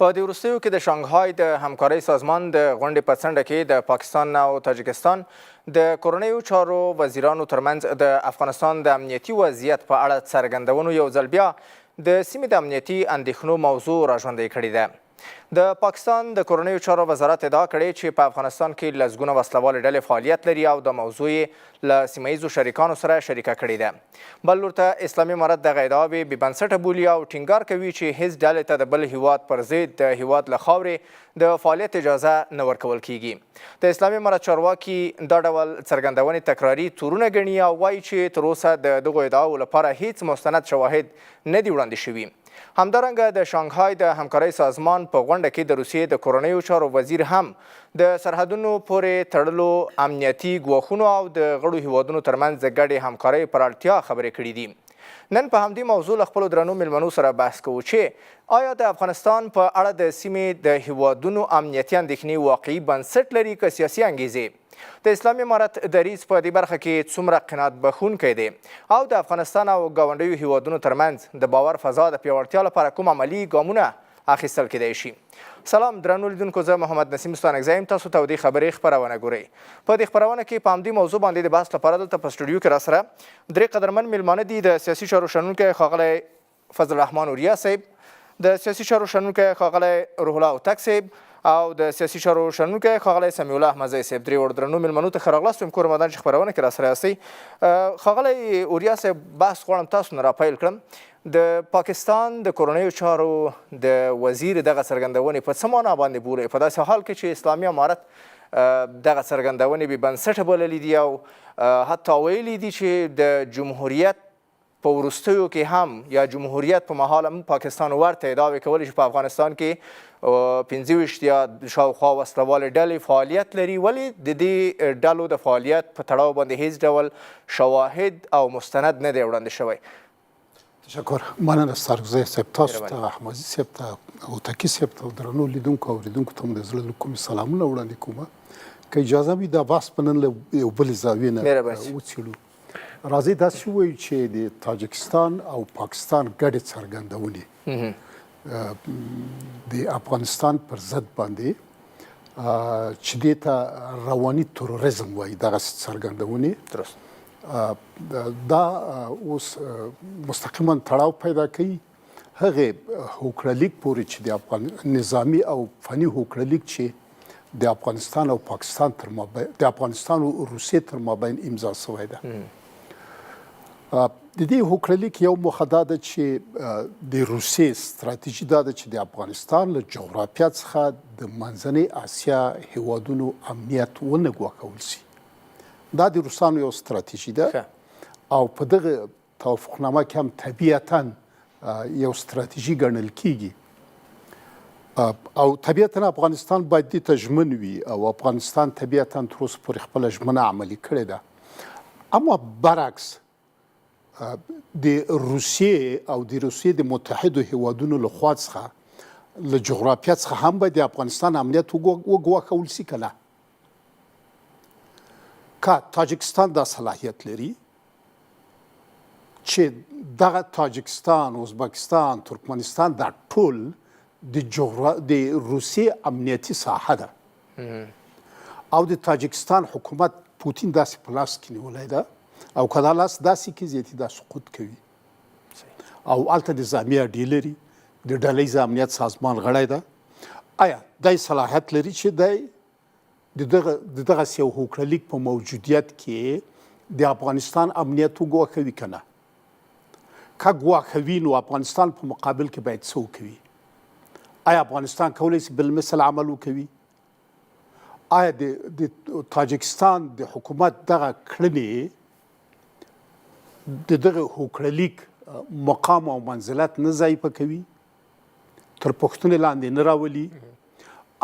په دې وروستیو کې د شانګهای د همکارۍ سازمان د غونډې په څنډه کې د پاکستان او تاجکستان د کورنیو چارو وزیرانو ترمنځ د افغانستان د امنیتي وضعیت په اړه څرګندونو یو ځل بیا د سیمې د امنیتي اندېښنو موضوع راژوندۍ کړې ده. د پاکستان د کورنیو چارو وزارت ادعا کړې چې په افغانستان کې لسګونه وسلوالې ډلې فعالیت لري او د موضوع یې له سیمه ییزو شریکانو سره شریکه کړې ده. بل لور ته اسلامي امارت دغه ادعاوې بې بنسټه بولي او ټینګار کوي چې هیڅ ډلې ته د بل هیواد پر ضد د هیواد له خاورې د فعالیت اجازه نه ورکول کیږي. د اسلامي امارت چارواکي دا ډول څرګندونې تکراري تورونه ګڼي او وایي چې تر اوسه د دغو ادعاو لپاره هیڅ مستند شواهد نه دي وړاندې شوي. همدارنګه د شانګهای د همکارۍ سازمان په غونډه کې د روسیې د کورنیو چارو وزیر هم د سرحدونو پورې تړلو امنیتي ګواښونو او د غړو هیوادونو ترمنځ د ګډې همکارۍ پر اړتیا خبرې کړې دي. نن په همدې موضوع له خپلو درنو میلمنو سره بحث کوو چې آیا د افغانستان په اړه د سیمې د هیوادونو امنیتي اندېښنې واقعي بنسټ لري که سیاسي انګیزې؟ د اسلامي امارت دریځ په دې برخه کې څومره قناعت بښونکی دی او د افغانستان او ګاونډیو هیوادونو ترمنځ د باور فضا د پیاوړتیا لپاره کوم عملي ګامونه اخیستل کیدای شي؟ سلام درنو لیدونکو، زه محمد نسیم ستانکزی یم. تاسو ته د خبرې خپرونه ګورئ. په دې خپرونه کې په همدې موضوع باندې د بحث لپاره دلته په سټوډیو کې راسره درې قدرمن میلمانه دي. د سیاسي چارو شنونکی ښاغلی فضل الرحمن اوریا صاحب، د سیاسي چارو شنونکی ښاغلی روح الله هوتک صاحب او د سیاسي چارو شنونکی ښاغلی سمیع الله احمدزی صاحب. درې وړو درنو میلمنو ته ښه راغلاست. یم کور مدان چې خپرونه کې راسره یاستئ. ښاغلی اوریا صاحب، بحث غواړم تاسو نه راپیل کړم. د پاکستان د کورنیو چارو د وزیر دغه څرګندونې په څه معنا باندې بولئ، په داسې حال کې چې اسلامي امارت دغه څرګندونې بې بنسټه بللي دي او حتی ویلي دي چې د جمهوریت په وروستیو کې هم یا جمهوریت په مهال هم پاکستان ورته ادعاوې کولې چې په افغانستان کې 25 یا شاوخوا وسلوالې ډلې فعالیت لري. ولې د دې ډلو د فعالیت په تړاو باندې هیڅ ډول شواهد او مستند نه دی وړاندې شوی؟ تشکر. مننه سرګزی صاحب، تاسو ته، احمدزي صاحب ته، هوتکي صاحب ته، درنو لیدونکو او اوریدونکو ته د زړه له کومې سلامونه وړاندې کوم. که اجازه وي دا بحث په نن له یو بلې زاویې نه وڅېړو. راځئ داسې ووایو چې د تاجکستان او پاکستان ګډې څرګندونې د افغانستان پر ضد باندې چې دې ته رواني تروریزم وایي، دغسې څرګندونې درست دا اوس مستقیما تړاو پیدا کوي هغې هوکړلیک پورې چې د افغان نظامي او فني هوکړلیک چې د افغانستان او پاکستان تر مابین، د افغانستان او روسیې تر مابین امضا شوی ده. د دې هوکړلیک یو موخه دا ده چې د روسیې ستراتیژي دا ده چې د افغانستان له جغرافیه څخه د منځنۍ اسیا هیوادونو امنیت ونه ګواښل شي. دا د روسانو یو ستراتیژي ده او په دغه توافقنامه کې هم طبیعتا یو ستراتیژي ګڼل کیږي او طبیعتا افغانستان باید دې ته ژمن وي او افغانستان طبیعتا تر اوسه پورې خپله ژمنه عملي کړې ده. اما برعکس د روسیې او د روسیې د متحدو هیوادونو له خوا څخه له جغرافیه څخه هم باید د افغانستان امنیت وګواښل شي که نه؟ که تاجکستان دا صلاحیت لري چې دغه تاجکستان، ازبکستان، ترکمنستان دا ټول د روسیې امنیتي ساحه ده او د تاجکستان حکومت پوتین داسې په لاس کې نیولی ده او که دا لاس داسې کې زیاتي دا سقوط کوي او هلته نظامي اډې لري، د ډلیز امنیت سازمان غړی ده. آیا دی صلاحیت لري چې دی د دغسې یو هوکړلیک په موجودیت کې د افغانستان امنیت وګواښوي که نه؟ که ګواښوي نو افغانستان په مقابل کې باید څه وکوي؟ آیا افغانستان کولی شي بالمثل عمل وکوي؟ آیا د تاجکستان د حکومت دغه کړنې د دغه هوکړلیک مقام او منزلت نه ضعیفه کوي، تر پوښتنې لاندې نه راولي؟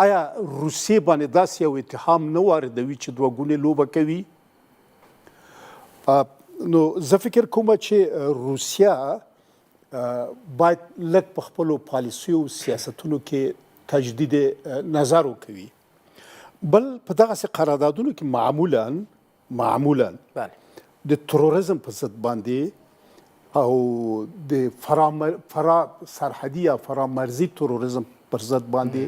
آیا روسیې باندې داسې یو اتهام نه واردوي چې دوه ګونې لوبه کوي؟ نو زه فکر کوم چې روسیه باید لږ په خپلو پالیسیو او سیاستونو کې تجدید نظر وکوي. بل په دغسې قراردادونو کې معمولا د تروریزم په ضد باندې او د فرا سرحدي یا فرامرزي تروریزم پر ضد باندې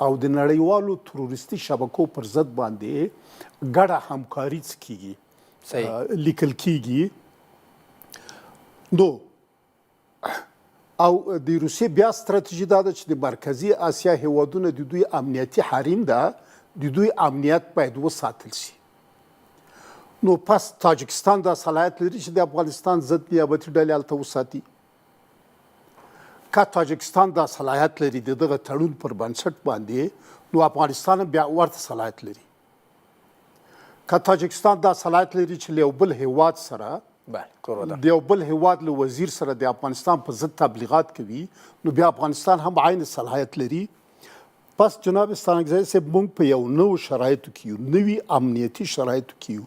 او د نړیوالو تروریستي شبکو پر ضد باندې ګډه همکاري کیږي لیکل کیږي نو او د روسیې بیا ستراتیژي دا ده چې د مرکزي اسیا هیوادونه د دوی امنیتي حریم ده د دوی امنیت باید وساتل شي نو پس تاجکستان دا صلاحیت لري چې د افغانستان ضد نیابتي ډلې هلته وساتي که تاجکستان دا صلاحیت لري د دغه تړون پر بنسټ باندې نو افغانستان بیا ورته صلاحیت لري که تاجکستان دا صلاحیت لري چې له یو بل هیواد سره د یو بل هیواد له وزیر سره د افغانستان په ضد تبلیغات کوي نو بیا افغانستان هم عین صلاحیت لري پس جناب ستانکزی صاحب موږ په یو نوو شرایطو کې یو نوي امنیتي شرایطو کې یو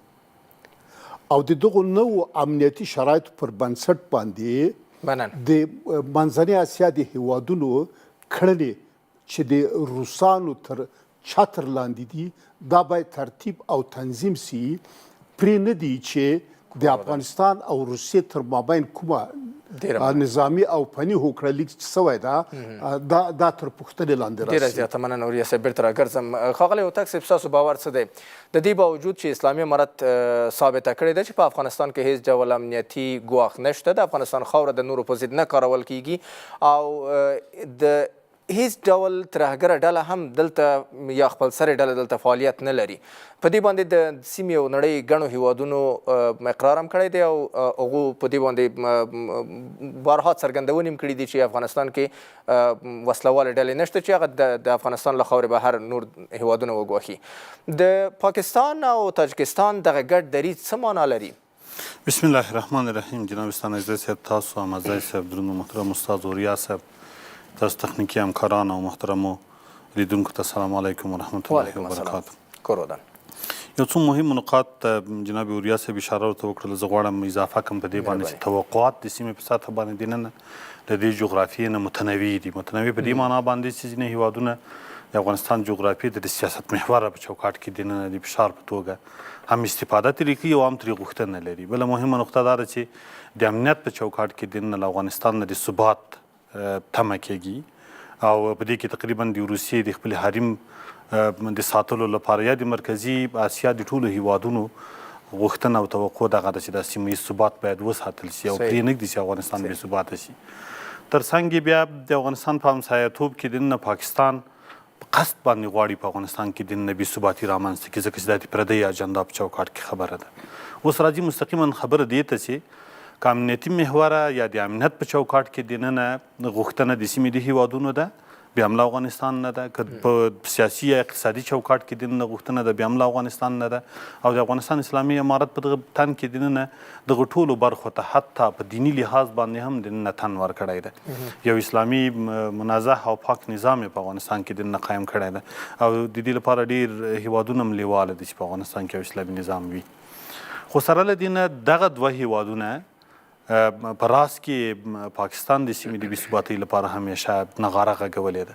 او د دغو نوو امنیتي شرایطو پر بنسټ باندې د منځنۍ اسیا د هیوادونو کړنې چې د روسانو تر چتر لاندې دي دا باید ترتیب او تنظیم سي پرې نه دي چې د افغانستان او روسیې تر مابین کومه نظامی او فني هوکړه لیک سوی ده دا تر پوښتنې لاندې راسي. ډېره زیاته مننه نوریا صاحب بیرته راګرځم ښاغلی هوتک صاحب ستاسو باور څه دی د دې باوجود چې اسلامي امارت ثابته کړې ده چې په افغانستان کې هیڅ ډول امنیتي ګواښ نشته د افغانستان خاوره د نورو په ضد نه کارول کیږي او د هیڅ ډول ترهګره ډله هم دلته یا خپلسرې ډله دلته فعالیت نه لري په دې باندې د سیمې او نړۍ ګڼو هیوادونو اقرار هم کړی دی او هغو په دې باندې بارها څرګندونې هم کړي دي چې افغانستان کې وسلوالې ډلې نشته چې هغه د افغانستان له خاورې بهر نور هیوادونه وګواښي د پاکستان او تاجکستان دغه ګډ دریځ څه معنا لري؟ بسم الله الرحمن الرحیم. جناب ستانکزی صاحب تاسو احمدزی صاحب درنو محترم استاد اوریا صاحب تاسو تخنیکی همکاران او محترمو لیدونکو ته السلام علیکم ورحمت الله وبرکاته. کورودن یو څو مهم نقاط جناب اوریا صاحب اشاره ورته وکړله زه غواړم اضافه کړم په دې باندې چې توقعات د سیمې په سطحه باندې دننه د دې جغرافیې نه متنوع دي متنوع په دې معنا باندې چې ځینې هیوادونه د افغانستان جغرافیې د سیاست محوره په چوکاټ کې دننه د فشار په توګه هم استفاده ترې کوي او هم ترې غوښتنه لري. بله مهمه نقطه دا ده چې د امنیت په چوکاټ کې دننه له افغانستان نه د ثبات تمه کېږي او په دې کې تقریبا د روسیې د خپل حریم د ساتلو لپاره یا د مرکزي اسیا د ټولو هیوادونو غوښتنه او توقع دغه ده چې د سیمه ییز ثبات باید وساتل شي او پرې نه ږدي چې افغانستان بې ثباته شي. تر څنګ بیا د افغانستان په همسایه‌توب کې دننه پاکستان په قصد باندې غواړي په افغانستان کې دننه بې ثباتي رامنځته کړي ځکه چې دا د پردۍ اجنډا په چوکاټ کې خبره ده. اوس راځي مستقیما خبره دې ته چې که امنیتي محوره یا د امنیت په چوکاټ کې دننه غوښتنه د سیمې د هیوادونو ده بیا هم له افغانستان نه ده که په سیاسي یا اقتصادي چوکاټ کې دننه غوښتنه ده بیا هم له افغانستان نه ده او د افغانستان اسلامي امارت په دغه تن کې دننه دغه ټولو برخو ته حتی په دیني لحاظ باندې هم دننه تن ورکړی ده یو اسلامي منازح او پاک نظام په افغانستان کې دننه قایم کړی ده او د دې لپاره ډېر هیوادونه هم لیواله دي چې په افغانستان کې یو اسلامي نظام وي. خو سره له دې نه دغه دوه هیوادونه په راس کې پاکستان د سیمې د بې ثباتۍ لپاره همیشه نغاره غږولې ده.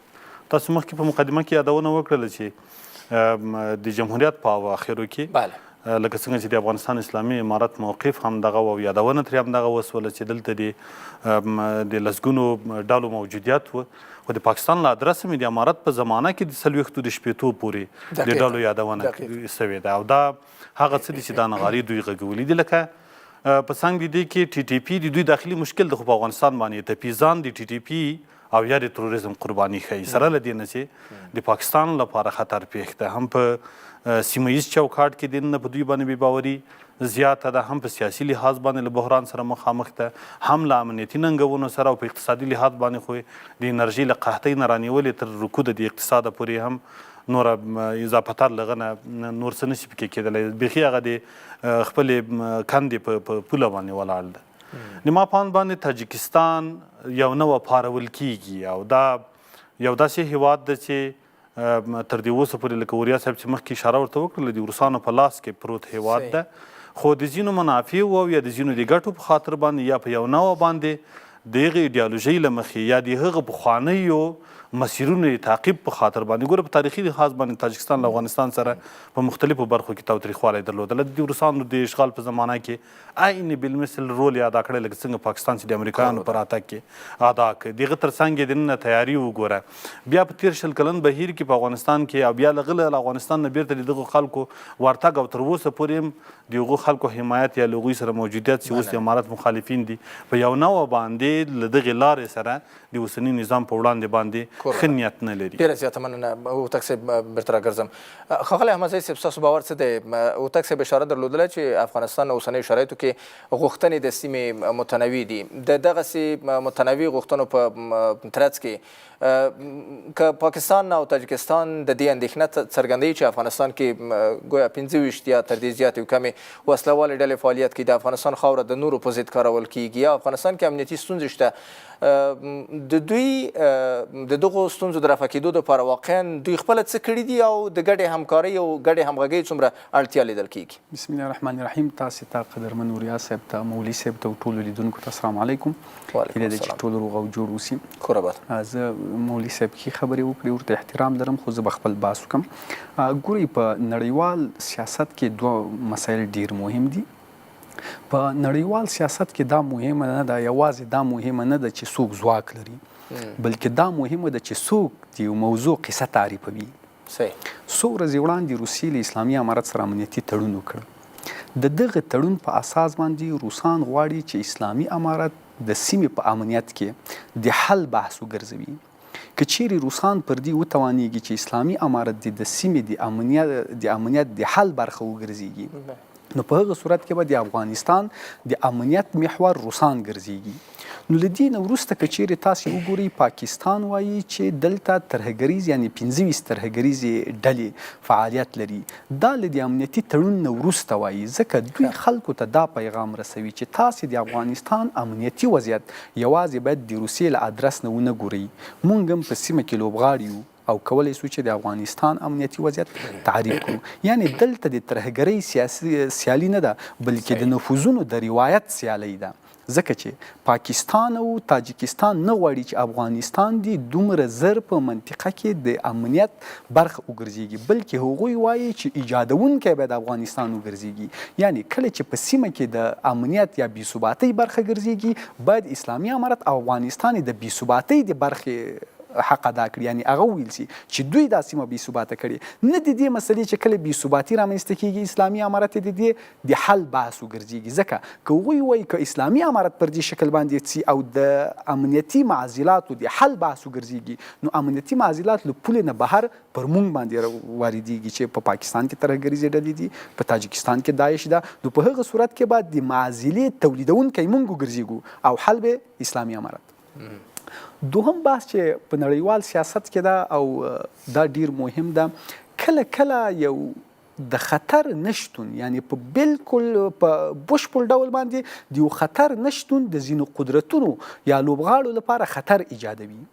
تاسو مخکې په مقدمه کې یادونه وکړله چې د جمهوریت په اواخرو کې لکه څنګه چې د افغانستان اسلامي امارت موقف هم دغه او یادونه ترې هم دغه وسوله چې دلته د لسګونو ډالو موجودیت و خو د پاکستان له ادرسه مې د امارت په زمانه کې د 40 د شپېتو پورې د ډالو یادونه سوې ده او دا هغه څه دي چې دا نغارې دوی غږولي دي. لکه په څنګ د دې کې ټي ټي پي د دوی داخلي مشکل د خو په افغانستان باندې تپیزان د ټي ټي پي او یا د تروریزم قرباني ښیي سره له دې نه چې د پاکستان لپاره خطر پېښ ده هم په سیمه ییز چوکاټ کې دننه په دوی باندې بې باوري زیاته ده هم په سیاسي لحاظ باندې له بحران سره مخامخ ده هم له امنیتي ننګونو سره او په اقتصادي لحاظ باندې خو د انرژي له قحطۍ نه رانیولې تر رکود د اقتصاده پورې هم نور اضافتر لغه نه نور څه نشي پکې کېدلی بیخي هغه د خپلې کندې په پوله باندې ولاړ ده. د ما په اند باندې تاجکستان یو نوه پارول کیږي او دا یو داسې هیواد ده چې تر دې اوسه پورې لکه اوریا صاحب چې مخکې اشاره ورته وکړله د روسانو په لاس کې پروت هیواد ده خو د ځینو منافعو او یا د ځینو د ګټو په خاطر باندې یا په یو نوع باندې د هغې ایډیالوژۍ له مخې یا د هغه پخوانیو مسیرونو تعقیب په خاطر باندې ګوره په تاریخي لحاظ باندې تاجکستان له افغانستان سره په مختلفو برخو کې تاوتریخوالی درلودله د روسانو د اشغال په زمانه کې عین بالمثل رول یې ادا کړی لکه څنګه پاکستان چې د امریکایانو پر راتګ کې ادا کړ دغه تر څنګ یې دننه تیاری وګوره بیا په تیر شل کلن بهیر کې په افغانستان کې او بیا له افغانستان نه بیرته دغه خلکو ورتګ او تر اوسه پورې هم د هغو خلکو حمایت یا له هغوی سره موجودیت چې اوس د امارت مخالفین دي په یو نوع باندې له دغې لارې سره د اوسني نظام په وړاندې باندې ښه نیت نه لري. ډېره زیاته مننه. هوتک صاحب بیرته راګرځم. ښاغلی احمدزی صاحب ستاسو باور څه دی؟ هوتک صاحب اشاره درلودله چې افغانستان اوسنیو شرایطو کې غوښتنې د سیمې متنوع دي. د دغسې متنوع غوښتنو په ترڅ کې که پاکستان او تاجکستان د دې اندېښنه څرګندوي چې افغانستان کې گویا 25 یا تر دې زیاتې کمې وسله والې ډلې فعالیت کوي، د افغانستان خاوره د نورو په ضد کارول کیږي یا افغانستان کې امنیتي ستونزې شته، د دوی د دغو ستونزو د رفع کېدو دپاره واقعا دوی خپله څه کړي دي او د ګډې همکارۍ او ګډې همغږۍ څومره اړتیا لیدل کیږي؟ بسم الله الرحمن الرحیم. تاسې ته قدرمن وریا صاحب ته، مولوي صاحب ته او ټولو لیدونکو ته السلام علیکم. هیله ده چې ټول روغ او جوړ اوسي. کور آباد. زه مولوي صاحب ښې خبرې وکړې، ورته احترام لرم، خو زه به خپل بحث وکړم. ګورئ په نړیوال سیاست کې دوه مسایل ډېر مهم دي. په نړیوال سیاست کې دا مهمه نه ده، یوازې دا مهمه نه ده چې څوک ځواک لري، بلکې دا مهمه ده چې څوک د یو موضوع قصه تعریفوي. څو ورځې وړاندې روسیې له اسلامي امارت سره امنیتي تړون وکړ. د دغه تړون په اساس باندې روسان غواړي چې اسلامي امارت د سیمې په امنیت کې د حل بحث وګرځوي. که چیرې روسان پر دې وتوانیږي چې اسلامي امارت د سیمې د امنیت د حل برخه وګرځېږي، نو په هغه صورت کې به د افغانستان د امنیت محور روسان ګرځېږي. نو له دې نه وروسته که چیرې تاسې وګورئ، پاکستان وایي چې دلته ترهګریز یعنې 25 ترهګریزې ډلې فعالیت لري. دا له د امنیتي تړون نه وروسته وایي، ځکه دوی خلکو ته دا پیغام رسوي چې تاسې د افغانستان امنیتي وضعیت یوازې باید د روسیې له ادرس نه ونه ګورئ، موږ هم په سیمه کې لوبغاړي یو او کولی شو چې د افغانستان امنیتي وضعیت تعریف کړو. یعنې دلته د ترهګرۍ سیالي نه ده، بلکې د نفوذونو د روایت سیالۍ ده. ځکه چې پاکستان او تاجکستان نه غواړي چې افغانستان دې دومره زر په منطقه کې د امنیت برخه وګرځېږي، بلکې هغوی وایي چې ایجادونکی باید افغانستان وګرځېږي. یعنې کله چې په سیمه کې د امنیت یا بېثباتۍ برخه ګرځېږي، باید اسلامي امارت او افغانستان د بېثباتۍ د برخې حق ادا کړي. یعنې هغه وویل سي چې دوی دا سیمه بې ثباته کړې، نه د دې مسلې چې کله بې ثباتي رامنځته کېږي اسلامي امارت د دې د حل بحث وګرځېږي. ځکه که هغوی وایي که اسلامي امارت پر دې شکل باندې څي او د امنیتي معضلاتو د حل بحث وګرځېږي، نو امنیتي معضلات له پولې نه بهر پر موږ باندې واردېږي چې په پاکستان کې ترهګریزې ډلې دي، په تاجکستان کې داعش ده. نو په هغه صورت کې باید د معضلې تولیدونکی موږ وګرځېږو او حل به اسلامي امارت. دوهم بحث چې په نړیوال سیاست کې ده او دا ډیر مهم ده، کله کله یو د خطر نشتون، یعنی په بالکل په بشپړ ډول باندې د یو خطر نشتون د ځینو قدرتونو یا لوبغاړو لپاره خطر ایجادوي.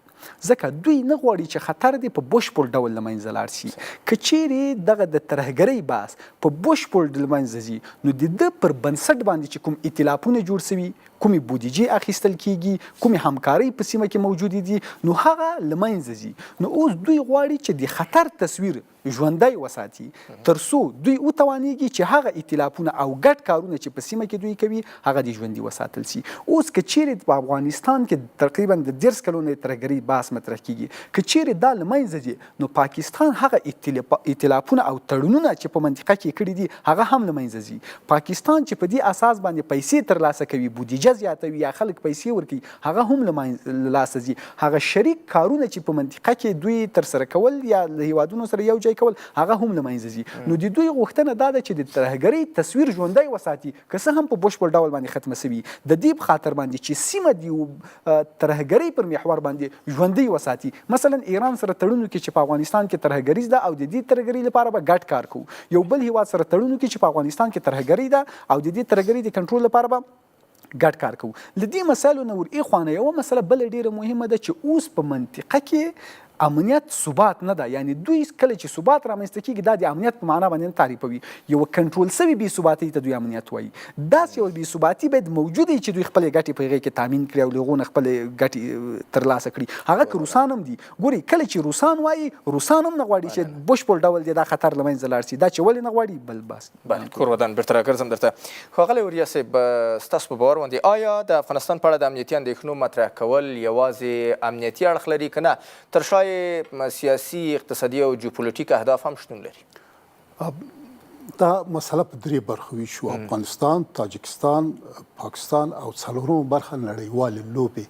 ځکه دوی نه غواړي چې خطر دی په بشپړ ډول له منځه لاړ شي. که چیرې دغه د ترهګرۍ بحث په بشپړ ډول منځه ځي، نو د ده پر بنسټ باندې چې کوم ائتلافونه جوړ سوي، کومې بودیجې اخیستل کیږي، کومې همکارۍ په سیمه کې موجودې دي، نو هغه له منځه ځي. نو اوس دوی غواړي چې د خطر تصویر ژوندی وساتي، تر څو دوی وتوانیږي چې هغه ائتلافونه او ګډ کارونه چې په سیمه کې دوی کوي هغه د ژوندي وساتل سي. اوس که چیرې په افغانستان کې تقریبا د 10 کلونو ترهګرۍ بحث مطرح کیږي، که چیرې دا له منځه ځي، نو پاکستان هغه ائتلافونه او تړونونه چې په منطقه کې کړي دي هغه هم له منځه ځي. پاکستان چې په دې اساس باندې پیسې ترلاسه کوي، بودیجه زیاتوي یا خلک پیسې ورکوي، هغه هم له لاسه ځي. هغه شریک کارونه چې په منطقه کې دوی ترسره کول یا له هیوادونو سره یو ځای کول هغه هم له منځه ځي. نو د دوی غوښتنه دا ده چې د ترهګرۍ تصویر ژوندی وساتي، که څه هم په بشپړ ډول باندې ختمه سوي، د دې په خاطر باندې چې سیمه د ترهګرۍ پر محور باندې ژوندی وساتي. مثلا ایران سره تړون وکړي چې په افغانستان کې ترهګریز ده او د دې ترهګرۍ لپاره به ګډ کار کوو. یو بل هیواد سره تړون وکړي چې په افغانستان کې ترهګرۍ ده او د دې ترهګرۍ د کنټرول لپاره به ګډ کار کوو. له دې مسایلو نه ور ایخوانه یوه مسله بله ډېره مهمه ده چې اوس په منطقه کې امنیت ثبات نه ده، یعنی دوی کله چې ثبات رامنځته کیږي دا د امنیت په معنا باندې نه تعریفوي، یو کنټرول سوي بې ثباتۍ ته دوی امنیت وایي. داسې یو بې ثباتي باید موجوده وي چې دوی خپلې ګټې په هغې کې تامین کړي او له هغو نه خپلې ګټې ترلاسه کړي. هغه که روسان هم دي، ګورئ کله چې روسان وایي روسان هم نه غواړي چې بشپړ ډول دې دا خطر له منځه لاړ شي. دا چې ولې نه غواړي بل بس. بله کور ودان بیرته راګرځم درته. ښاغلی وریا صاحب، ستاسو په باور باندې آیا د افغانستان په اړه د امنیتي اندېښنو مطرح کول یوازې امنیتي اړخ لري که نه تر شایې سیاسي، اقتصادي او جیوپولیټیک اهداف هم شتون لري؟ دا مسله په درې برخو ویشو: افغانستان، تاجکستان، پاکستان او څلورمه برخه نړیوالې لوبې.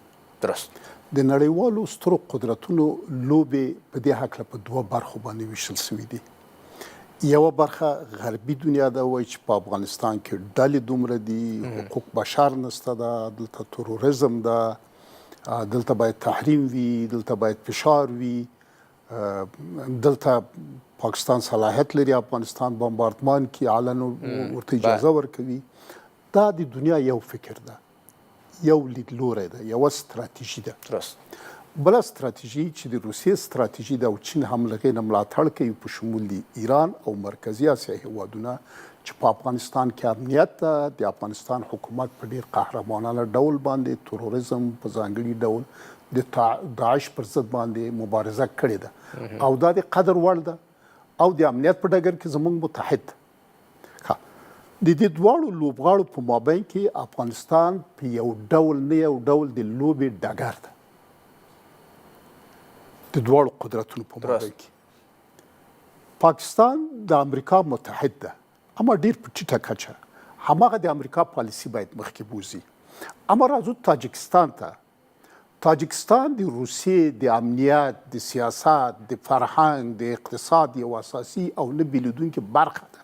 درست. د نړیوالو سترو قدرتونو لوبې په دې هکله په دوه برخو باندې ویشل سوي دي. یوه برخه غربي دنیا ده، وایي چې په افغانستان کې ډلې دومره دي، حقوق بشر نشته ده، دلته تروریزم ده، دلته باید تحریم وي، دلته باید فشار وي، دلته پاکستان صلاحیت لري افغانستان بمباردمان کې علن ورته اجازه ورکوي. دا د دنیا یو فکر ده، یو لیدلوری ده، یوه ستراتیژي ده. درست. بله ستراتیژي چې د روسیې ستراتیژي ده او چین هم له هغې نه ملاتړ کوي، په شمول د ایران او مرکزي اسیا هېوادونه چې په افغانستان کې امنیت ده، د افغانستان حکومت په ډېر قهرمانانه ډول باندې تروریزم په ځانګړي ډول د داعش پر ضد باندې مبارزه کړې ده او دا د قدر وړ ده او د امنیت په ډګر کې زموږ متحد ده. د دې دواړو لوبغاړو په مابین کې افغانستان په یو ډول نه یو ډول د لوبې ډګر ده، د دواړو قدرتونو په مابین کې. پاکستان د امریکا متحد ده، اما ډېر په ټیټه کچه. هماغه د امریکا پالیسي باید مخکې بوځي. اما راځو تاجکستان ته. تاجکستان د روسیې د امنیت، د سیاست، د فرهنګ، د اقتصاد یو اساسي او نه بیلیدونکې برخه ده.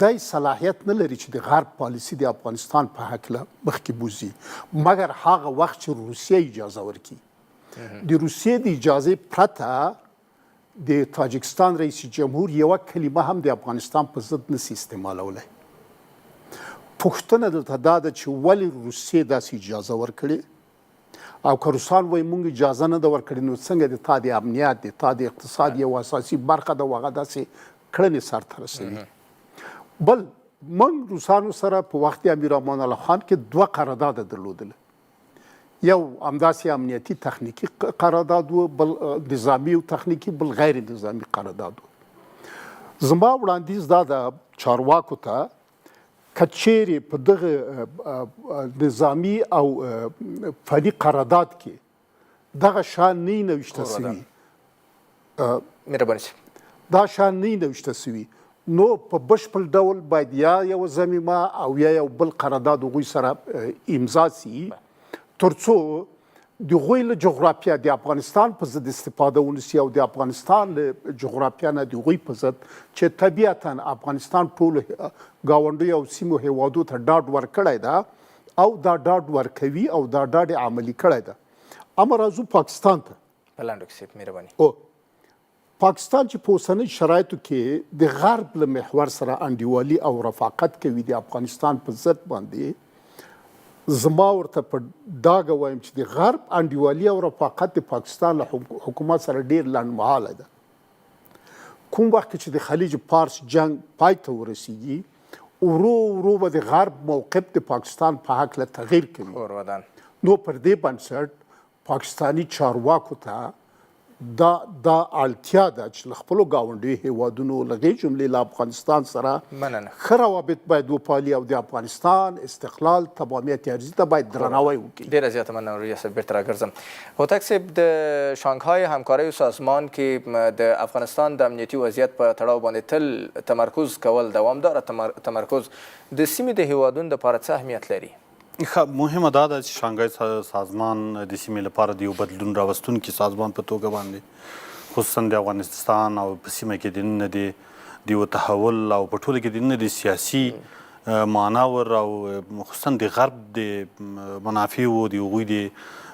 دی صلاحیت نه لري چې د غرب پالیسي د افغانستان په هکله مخکې بوځي، مګر هغه وخت چې روسیه اجازه ورکړي. د روسیې د اجازې پرته د تاجکستان رئیس جمهور یوه کلمه هم د افغانستان په ضد نسي استعمالولی. پوښتنه دلته دا ده چې ولې روسیې داسې اجازه ورکړې، او که روسان وایي موږ اجازه نه ده ورکړې، نو څنګه د تا د امنیت، د تا د اقتصاد یو اساسي برخه ده او هغه داسې کړنې سرته رسوي. بل موږ روسانو سره په وخت امیر امان الله خان کې دوه قرارداد درلودله. یو همداسې امنیتي تخنیکي قرارداد و، بل نظامي او تخنیکي، بل غیر نظامي قرارداد و. زما وړاندیز دا ده چارواکو ته که چیرې په دغه نظامي او فني قرارداد کې دغه شان نه وي نوشته سوي، مهرباني صاحب، دا شان نه وي نوشته سوي، نو په بشپړ ډول باید یا یو ضمیمه او یا یو بل قرارداد هغوی سره امضا سي، تر څو د هغوی له جغرافیه د افغانستان په ضد استفاده ونسي او د افغانستان له جغرافیه نه د هغوی په ضد چې طبیعتا افغانستان ټولو ګاونډیو او سیمو هیوادو ته ډاډ ورکړی ده او دا ډاډ ورکوي او دا ډاډ یې عملي کړی ده. اما راځو پاکستان ته. په لنډو کې صاحب مهرباني. پاکستان چې په اوسنۍ شرایطو کې د غرب له محور سره انډیوالي او رفاقت کوي د افغانستان په ضد باندې، زما ورته په ډاګه وایم چې د غرب انډیوالي او رفاقت د پاکستان له حکومت سره ډېر لنډمهاله ده. کوم وخت چې د خلیج فارس جنگ پای ته ورسیږي، ورو ورو به د غرب موقف د پاکستان په هکله تغییر کوي. نو پر دې بنسټ پاکستانی چارواکو ته دا اړتیا ده چې له خپلو ګاونډیو هیوادونو له هغې جملې له افغانستان سره ښه روابط باید وپالي او د افغانستان استقلال، تمامیت ارضي ته باید درناوی وکړي. ډېره زیاته مننه وریا صاحب، بیرته راګرځم. هوتک صاحب، د شانګهای همکاریو سازمان کې د افغانستان د امنیتي وضعیت په تړاو باندې تل تمرکز کول، دوامداره تمرکز د سیمې د هیوادونو دپاره څه اهمیت لري؟ مهمه دا ده چې شانګهای سازمان د سیمې لپاره د یو بدلون راوستونکي سازمان په توګه باندې خصوصا د افغانستان او په سیمه کې دننه د یو تحول او په ټوله کې دننه د سیاسي معناور او خصوصا د غرب د منافعو د هغوی د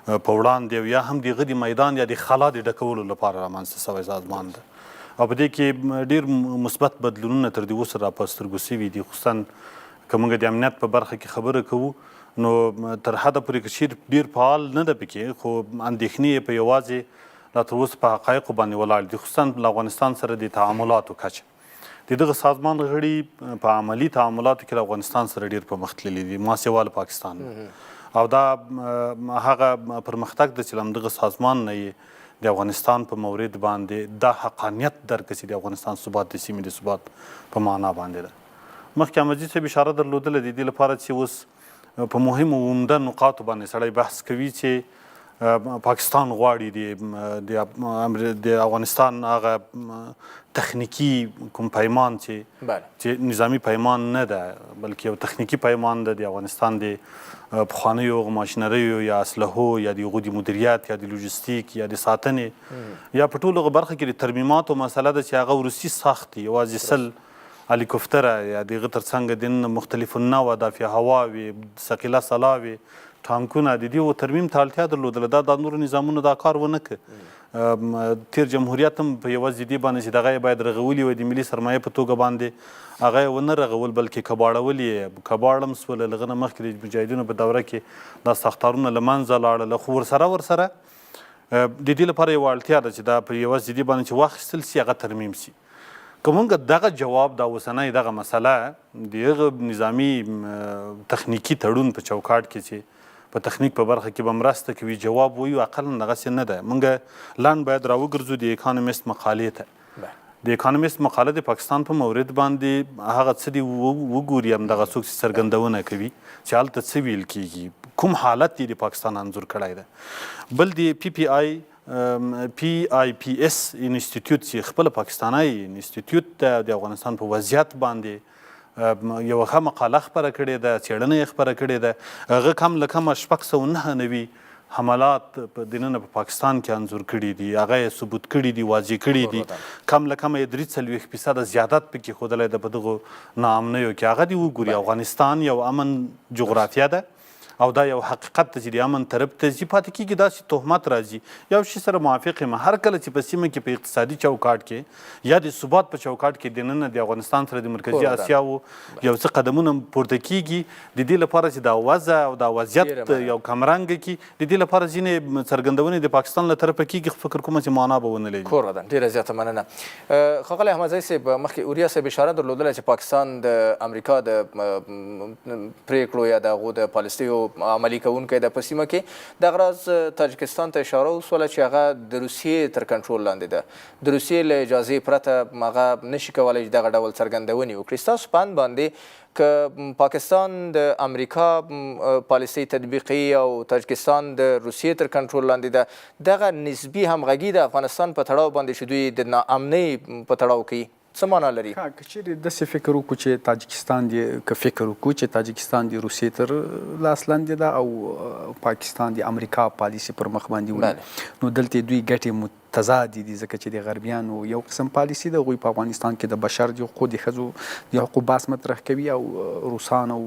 په وړاندې یا هم د هغه د میدان یا د خلا د ډکولو لپاره رامنځته شوی سازمان ده او په دې کې ډېر مثبت بدلونونه تر دې اوسه را په سترګو شوي دي. خصوصا که موږ د امنیت په برخه کې خبره کوو نو تر حده پورې که چیر ډېر فعال نه ده پکې، خو اندېښنې یې په یوازې لا تر اوسه په حقایقو باندې ولاړ دي، خصوصا له افغانستان سره د تعاملاتو کچه د دغه سازمان غړي په عملي تعاملاتو کې له افغانستان سره ډېر پرمختللي دي ما سوال پاکستان او دا هغه پرمختګ د چې له همدغه سازمان نه یې د افغانستان په مورد باندې دا حقانیت درک چې د افغانستان ثبات د سیمې د ثبات په معنا باندې ده. مخکې احمدجي صاحب اشاره درلودله د دې لپاره چې اوس په مهمو عمده نقاطو باندې سړی بحث کوي چې پاکستان غواړي د افغانستان هغه تخنیکی کوم پیمان چې نظامی پیمان نه ده بلکې یو تخنیکی پیمان ده د افغانستان د پخوانیو ماشینریو یا اسلحو یا د هغو د مدیریت یا د لوجستیک یا د ساتنې یا په ټولو برخه کې د ترمیماتو مسله ده چې هغه وروستي ساخت دي، یوازې سل هلیکوپتره یا د هغه تر څنګ د مختلفو نوع دافع هواوي ثقیله سلاوي ټانکونه د دې ترمیم ته اړتیا درلودله. دا د نورو نظامونو دا کار ونه کړ. تیر جمهوریت هم په یوازې دې باندې چې دغه یې باید رغولي وای د ملي سرمایې په توګه باندې هغه یې ونه رغول بلکې کباړول یې کباړ هم سول. له هغه نه مخکې د مجاهدینو په دوره کې دا ساختارونه له منځه لاړله، خو ورسره د دې لپاره یوه اړتیا ده چې دا په یوازې دې باندې چې واخیستل سي هغه ترمیم سي. که مونږ دغه جواب دا اوسنی دغه مسله د هغه نظامي تخنیکي تړون په چوکاټ کې چې په تخنیک په برخه کې به مرسته کوي جواب وایو اقلا دغسې نه ده. موږ لاند باید راوګرځو د اکانومیست مقالې ته. د اکانومیست مقاله د پاکستان په مورد باندې هغه څه دي وګوري همدغه څوک چې څرګندونه کوي چې هلته څه ویل کیږي، کوم حالت یې د پاکستان انځور کړی ده. بل د پی آی پی اس انسټیټیوټ چې خپله پاکستانی انسټیټیوټ ده د افغانستان په وضعیت باندې یوه ښه مقاله خپره کړې ده، څېړنه یې خپره کړې ده. هغه کم له کمه 699 حملات په دننه په پاکستان کې انځور کړي دي، هغه یې ثبوت کړي دي، واضح کړي دي. کم له کمه یې 43% زیادت پکې ښودلی ده په دغو ناامنیو کې. هغه دې وګوري افغانستان یو امن جغرافیه ده او دا یو حقیقت ته چې د امن طرف ته ځي پاتې کېږي داسې تهمت راځي. یو شي سره موافق یم، هر کله چې په سیمه کې په اقتصادي چوکاټ کې یا د ثبات په چوکاټ کې دننه د افغانستان سره د مرکزي اسیاو یو څه قدمونه پورته کېږي د دې لپاره چې دا وضع او دا وضعیت یو کمرنګه کړي، د دې لپاره ځینې څرګندونې د پاکستان له طرفه کېږي، فکر کومه چې معنا به ونه لري. کور ده ډېره زیاته مننه. ښاغلی احمدزی صاحب، مخکې اوریا صاحب اشاره درلودله چې پاکستان د امریکا د پرېکړو یا د هغو د پالیسیو عملي کوونکی د په سیمه کې دغه راز تاجکستان ته اشاره وسوله چې هغه د روسیې تر کنټرول لاندې ده، د روسیې له اجازې پرته هغه نشي کولی چې دغه ډول څرګندونې وکړي. ستاسو په اند باندې که پاکستان د امریکا پالیسۍ تطبیقي او تاجکستان د روسیې تر کنټرول لاندې ده، دغه نسبي همغږي د افغانستان په تړاو باندې چې دوی د ناامنۍ په تړاو کوي څه معنا لري؟ که چیرې داسې فکر وکړو چې تاجکستان که فکر وکړو چې تاجکستان د روسیې تر لاس لاندې ده او پاکستان د امریکا پالیسي پر مخ باندې وړي، نو دلته دوی ګټې تضادې دي ځکه چې د غربیانو یو قسم پالیسي ده، هغوی په افغانستان کې د بشر د حقوقو د ښځو د حقوق بحث مطرح کوي او روسان او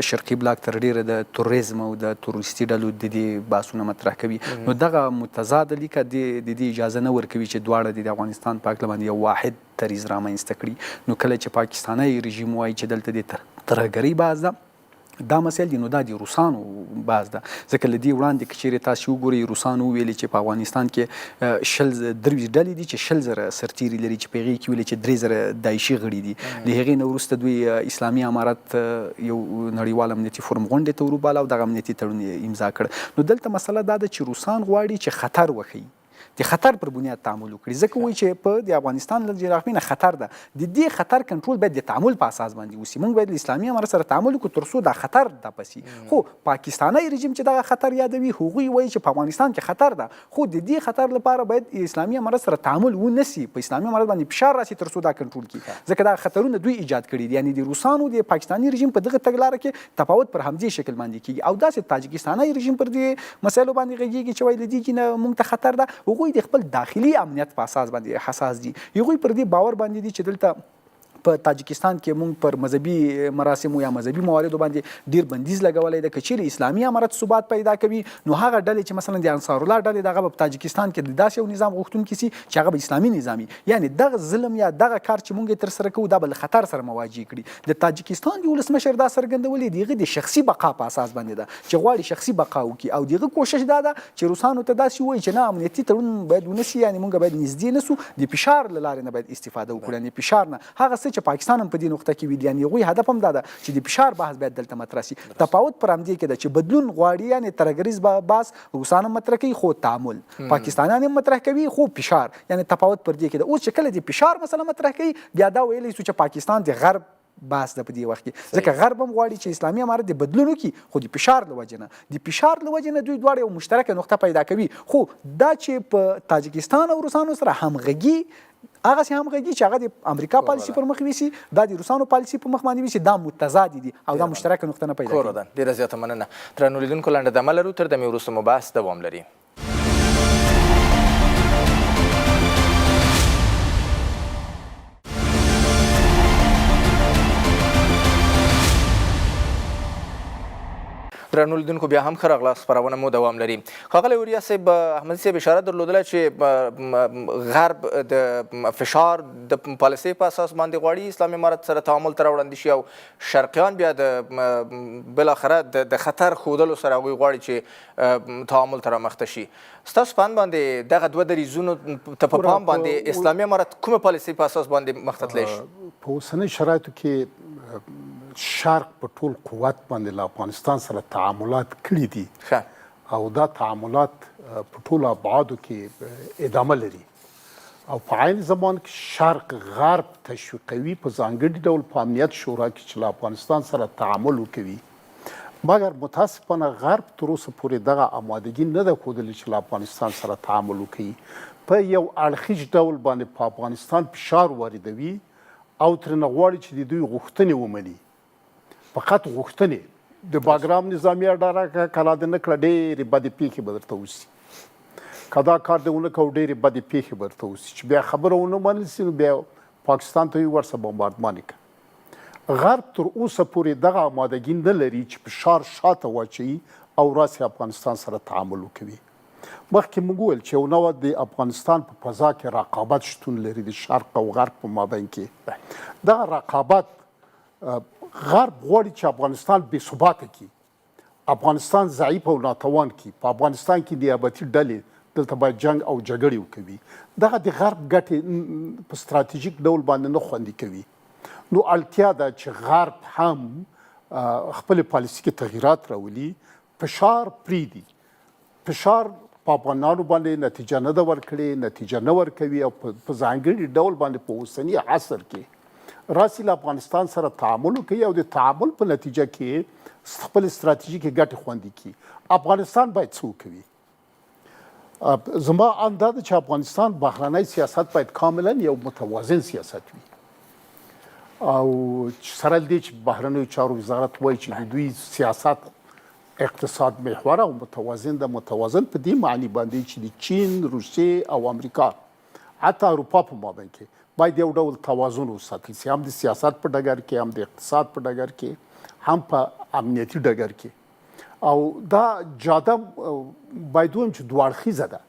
شرقي بلاک تر ډیره د تروریزم او د تروریستي ډلو د دې بحثونه مطرح کوي. نو دغه متضاده لیکه د دې اجازه نه ورکوي چې دواړه د افغانستان په هکله باندې یو واحد دریځ رامنځته کړي. نو کله چې پاکستانی رژیم وایي چې دلته د ترهګرۍ بحث ده، دا مسایل دي، نو دا د روسانو بحث ده. ځکه له دې وړاندې که چیرې تاسو وګورئ روسانو وویلې چې په افغانستان کې 23 ډلې دي چې 100,000 سرتیري لري، چې په هغې کې ویلې چې 3,000 داعشي غړي دي. له هغې نه وروسته دوی اسلامي امارت یو نړیوال امنیتي فورم غونډې ته وروباله او دغه امنیتي تړون یې امضا کړ. نو دلته مسله دا ده چې روسان غواړي چې خطر وښیي، د خطر پر بنیاد تعامل وکړي، ځکه وایي چې په د افغانستان له جغرافیې نه خطر ده، د دې خطر کنټرول باید د تعامل په اساس باندې وسي. موږ باید له اسلامي امارت سره تعامل وکړو تر څو دا خطر دفع سي. خو پاکستانی رژیم چې دغه خطر یادوي، هغوی وایي چې په افغانستان کې خطر ده، خو د دې خطر لپاره باید اسلامي امارت سره تعامل ونه سي، په اسلامي امارت باندې فشار راسي تر څو دا کنټرول کړي، ځکه دا خطرونه دوی ایجاد کړي دي. یعنی د روسانو د پاکستانی رژیم په دغه تګلاره کې تفاوت پر همدې شکل باندې کیږي، او داسې تاجکستانی رژیم پر دې مسایلو باندې غږیږي چې وایي له دې کې نه موږ ته خطر ده. هغوی د خپل داخلي امنیت په اساس باندې حساس دي، هغوی پر دې باور باندې دي چې دلته په تاجکستان کې مونږ پر مذهبي مراسمو یا مذهبي مواردو باندې ډیر بندیز لګولی دی. که چیرې اسلامي امارت ثبات پیدا کوي نو هغه ډلې چې مثلا د انصار الله ډلې دغه په تاجکستان کې د داسې یو نظام غوښتونکي سي چې هغه به اسلامي نظامي، یعنی دغه ظلم یا دغه کار چې مونږ ترسره کوو دا به له خطر سره مواجه کړي. د تاجکستان د ولسمشر دا څرګندولې د هغه د شخصي بقا په اساس باندې ده چې غواړي شخصي بقا وکړي، او دغه کوشش دا ده چې روسانو ته داسې وایي چې نه امنیتي تړون باید ونشي، یعنی مونږ باید نږدې نه سو، د فشار له لارې نه باید استفاده وکړو، یعنی فشار نه هغه څه چې پاکستان هم په دې نقطه کې ویل، یعنی هغوی هدف هم دا ده چې د فشار بحث باید دلته مطرح سي. تفاوت پر همدې کې ده چې بدلون غواړي، یعنی ترهګریز بحث روسان هم مطرح کوي خو تعامل پاکستانیان هم مطرح کوي خو فشار، یعنی تفاوت پر دې کې ده. اوس چې کله د فشار مسله مطرح کوي بیا دا ویلی سو چې پاکستان د غرب بحث ده په دې وخت کې، ځکه غرب هم غواړي چې اسلامي امارت د بدلون وکړي خو د فشار له وجې نه، د فشار له وجې نه دوی دواړه یو مشترکه نقطه پیدا کوي. خو دا چې په تاجکستان او روسانو سره همغږي، هغسې همغږي چې هغه د امریکا پالیسي پر مخ ویسي، دا د روسانو پالیسي په مخ باندې ویسي، دا متضاد دي او دا مشترکه نقطه نه پیدا کوي. ډېره زیاته مننه. درنو لیدونکو لنډه دمه لرو، تر دمې وروسته مو بحث دوام لري. درنو لیدونکو بیا هم ښه راغلاست، خپرونه مو دوام لري. ښاغلی اوریا صاحب، احمدي صاحب اشاره درلودله چې غرب د فشار د پالیسۍ په اساس باندې غواړي اسلامي امارت سره تعامل ته راوړاندې شي، او شرقیان بیا د بالاخره د خطر ښودلو سره هغوی غواړي چې تعامل ته رامخته شي. ستاسو په اند باندې دغه دوه دریځونو ته په پام باندې اسلامي امارت کومه پالیسۍ په اساس باندې مخته تللی شي؟ په اوسنۍ شرایطو کې شرق په ټول قوت باندې له افغانستان سره تعاملات کړي دي او دا تعاملات په ټولو ابعادو کې ادامه لري، او په عین زمان کې شرق غرب تشویقوي په ځانګړي ډول په امنیت شورا کې چې له افغانستان سره تعامل وکوي. مګر متاسفانه غرب تر اوسه پورې دغه آمادګي نه ده ښودلې چې له افغانستان سره تعامل وکړي. په یو اړخیز ډول باندې په افغانستان فشار واردوي او ترېنه غواړي چې د دوی غوښتنې ومني. فقط غوښتنې د باګرام نظامي اداره کله دې نه کړه ډېرې بدې پیښې به درته وشي، که دا کار دې ونه کړو ډېرې بدې پیښې به درته وشي چې بیا خبره ونه منل سي نو بیا پاکستان ته یې ورسه بمباردمان یې کړه. غرب تر اوسه پورې دغه آمادګي نه لري چې فشار شاته واچوي او راسي افغانستان سره تعامل وکوي. مخکې موږ وویل چې یو نوع د افغانستان په فضا کې رقابت شتون لري د شرق او غرب په مابین کې. دغه رقابت غرب غواړي چې افغانستان بې ثباته کړي، افغانستان ضعیف او ناتوان کړي، په افغانستان کې نیابتي ډلې دلته باید جنګ او جګړې وکوي. دغه د غرب ګټې په ستراتیژیک ډول باندې نه خوندي کوي. نو اړتیا ده چې غرب هم خپل پالیسي کې تغییرات راولي، فشار پرېږدي. فشار په افغانانو باندې نتیجه نه ده ورکړې، نتیجه نه ورکوي، او په ځانګړي ډول باندې په اوسني عصر کې راسي له افغانستان سره تعامل وکړي او د تعامل په نتیجه کې خپل ستراتیژیکې ګټې خوندي کړي. افغانستان باید څه وکوي؟ زما اند دا ده چې افغانستان بهرنی سیاست باید کاملا یو متوازن سیاست وي، او سره دې چې بهرنیو چارو وزارت وایي چې د دوی سیاست اقتصاد محور او متوازن ده. متوازن په دې معنی باندې چې د چین، روسیې او امریکا حتی اروپا په مابین کې باید یو ډول توازن وساتل سي، هم د سیاست په ډګر کې، هم د اقتصاد په ډګر کې، هم په امنیتي ډګر کې. او دا جاده باید ووایم چې دوه اړخیزه ده،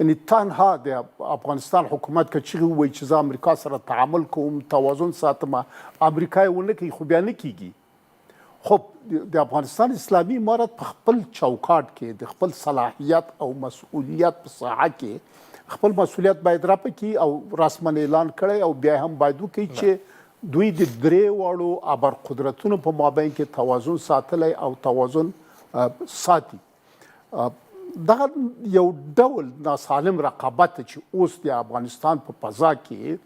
یعنی تنها د افغانستان حکومت که چغې ووایي چې زه امریکا سره تعامل کوم، توازن ساتم، امریکا یې ونه کوي خو بیا نه کیږي. خب د افغانستان اسلامي امارت په خپل چوکاټ کې د خپل صلاحیت او مسؤلیت په ساحه کې خپل مسؤلیت باید راپکړي او رسماً اعلان کړی، او بیا هم باید وکړي چې دوی د درې واړو ابرقدرتونو په مابین کې توازن ساتلی او توازن ساتي. دغه یو ډول ناسالم رقابت چې اوس د افغانستان په فضا کې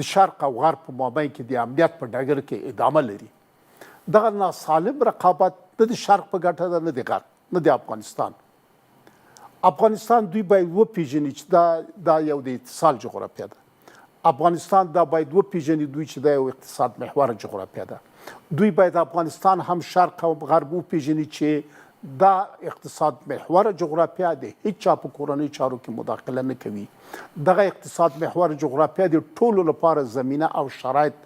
د شرق او غرب په مابین کې د امنیت په ډګر کې ادامه لري. دغه ناسالم رقابت نه د شرق په ګټه ده، نه د غرب، نه د افغانستان. افغانستان دوی باید وپیژني چې دا یو د اتصال جغرافیه ده. افغانستان دا باید وپیژني دوی چې دا یو اقتصاد محور جغرافیه ده. دوی باید افغانستان هم شرق او غرب وپیژني چې دا اقتصاد محور جغرافیا د هیڅ چا په کورنۍ چارو کې مداخله نه کوي. دغه اقتصاد محور جغرافیا د ټولو لپاره زمینه او شرایط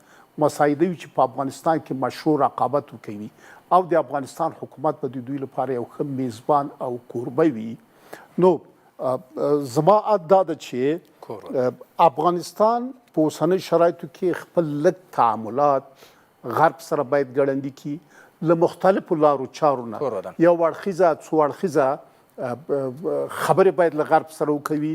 مساعده وي چې په افغانستان کې مشروع رقابت وکوي او د افغانستان حکومت به د دوی لپاره یو ښه میزبان او کوربه وي. نو زما دا ده چې افغانستان په اوسنۍ شرایطو کې خپل لږ تعاملات غرب سره باید ګړندي کړي، له مختلفو لارو چارو نه یو اړخیزه څو اړخیزه خبرې باید له غرب سره وکوي.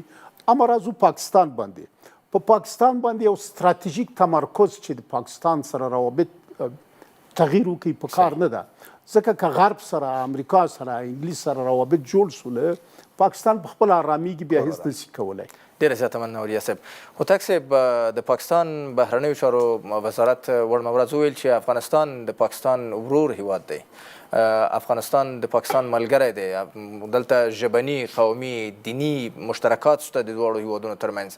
اما راځو پاکستان باندې. په پاکستان باندې یو ستراتیژیک تمرکز چې د پاکستان سره روابط تغییر وکړي په کار نه ده، ځکه که غرب سره امریکا سره انګلیس سره روابط جوړ سوله پاکستان په خپل آرامیږي بیا هیڅ نشي کولی. ډیره زیاته مننه اوریا صاحب. هوتک صاحب د پاکستان بهرنیو چارو وزارت وړمه ورځ وویل چې افغانستان د پاکستان ورور هیواد دی، افغانستان د پاکستان ملګری دی، دلته ژبني قومي دینی مشترکات شته د دواړو هیوادونو ترمنځ.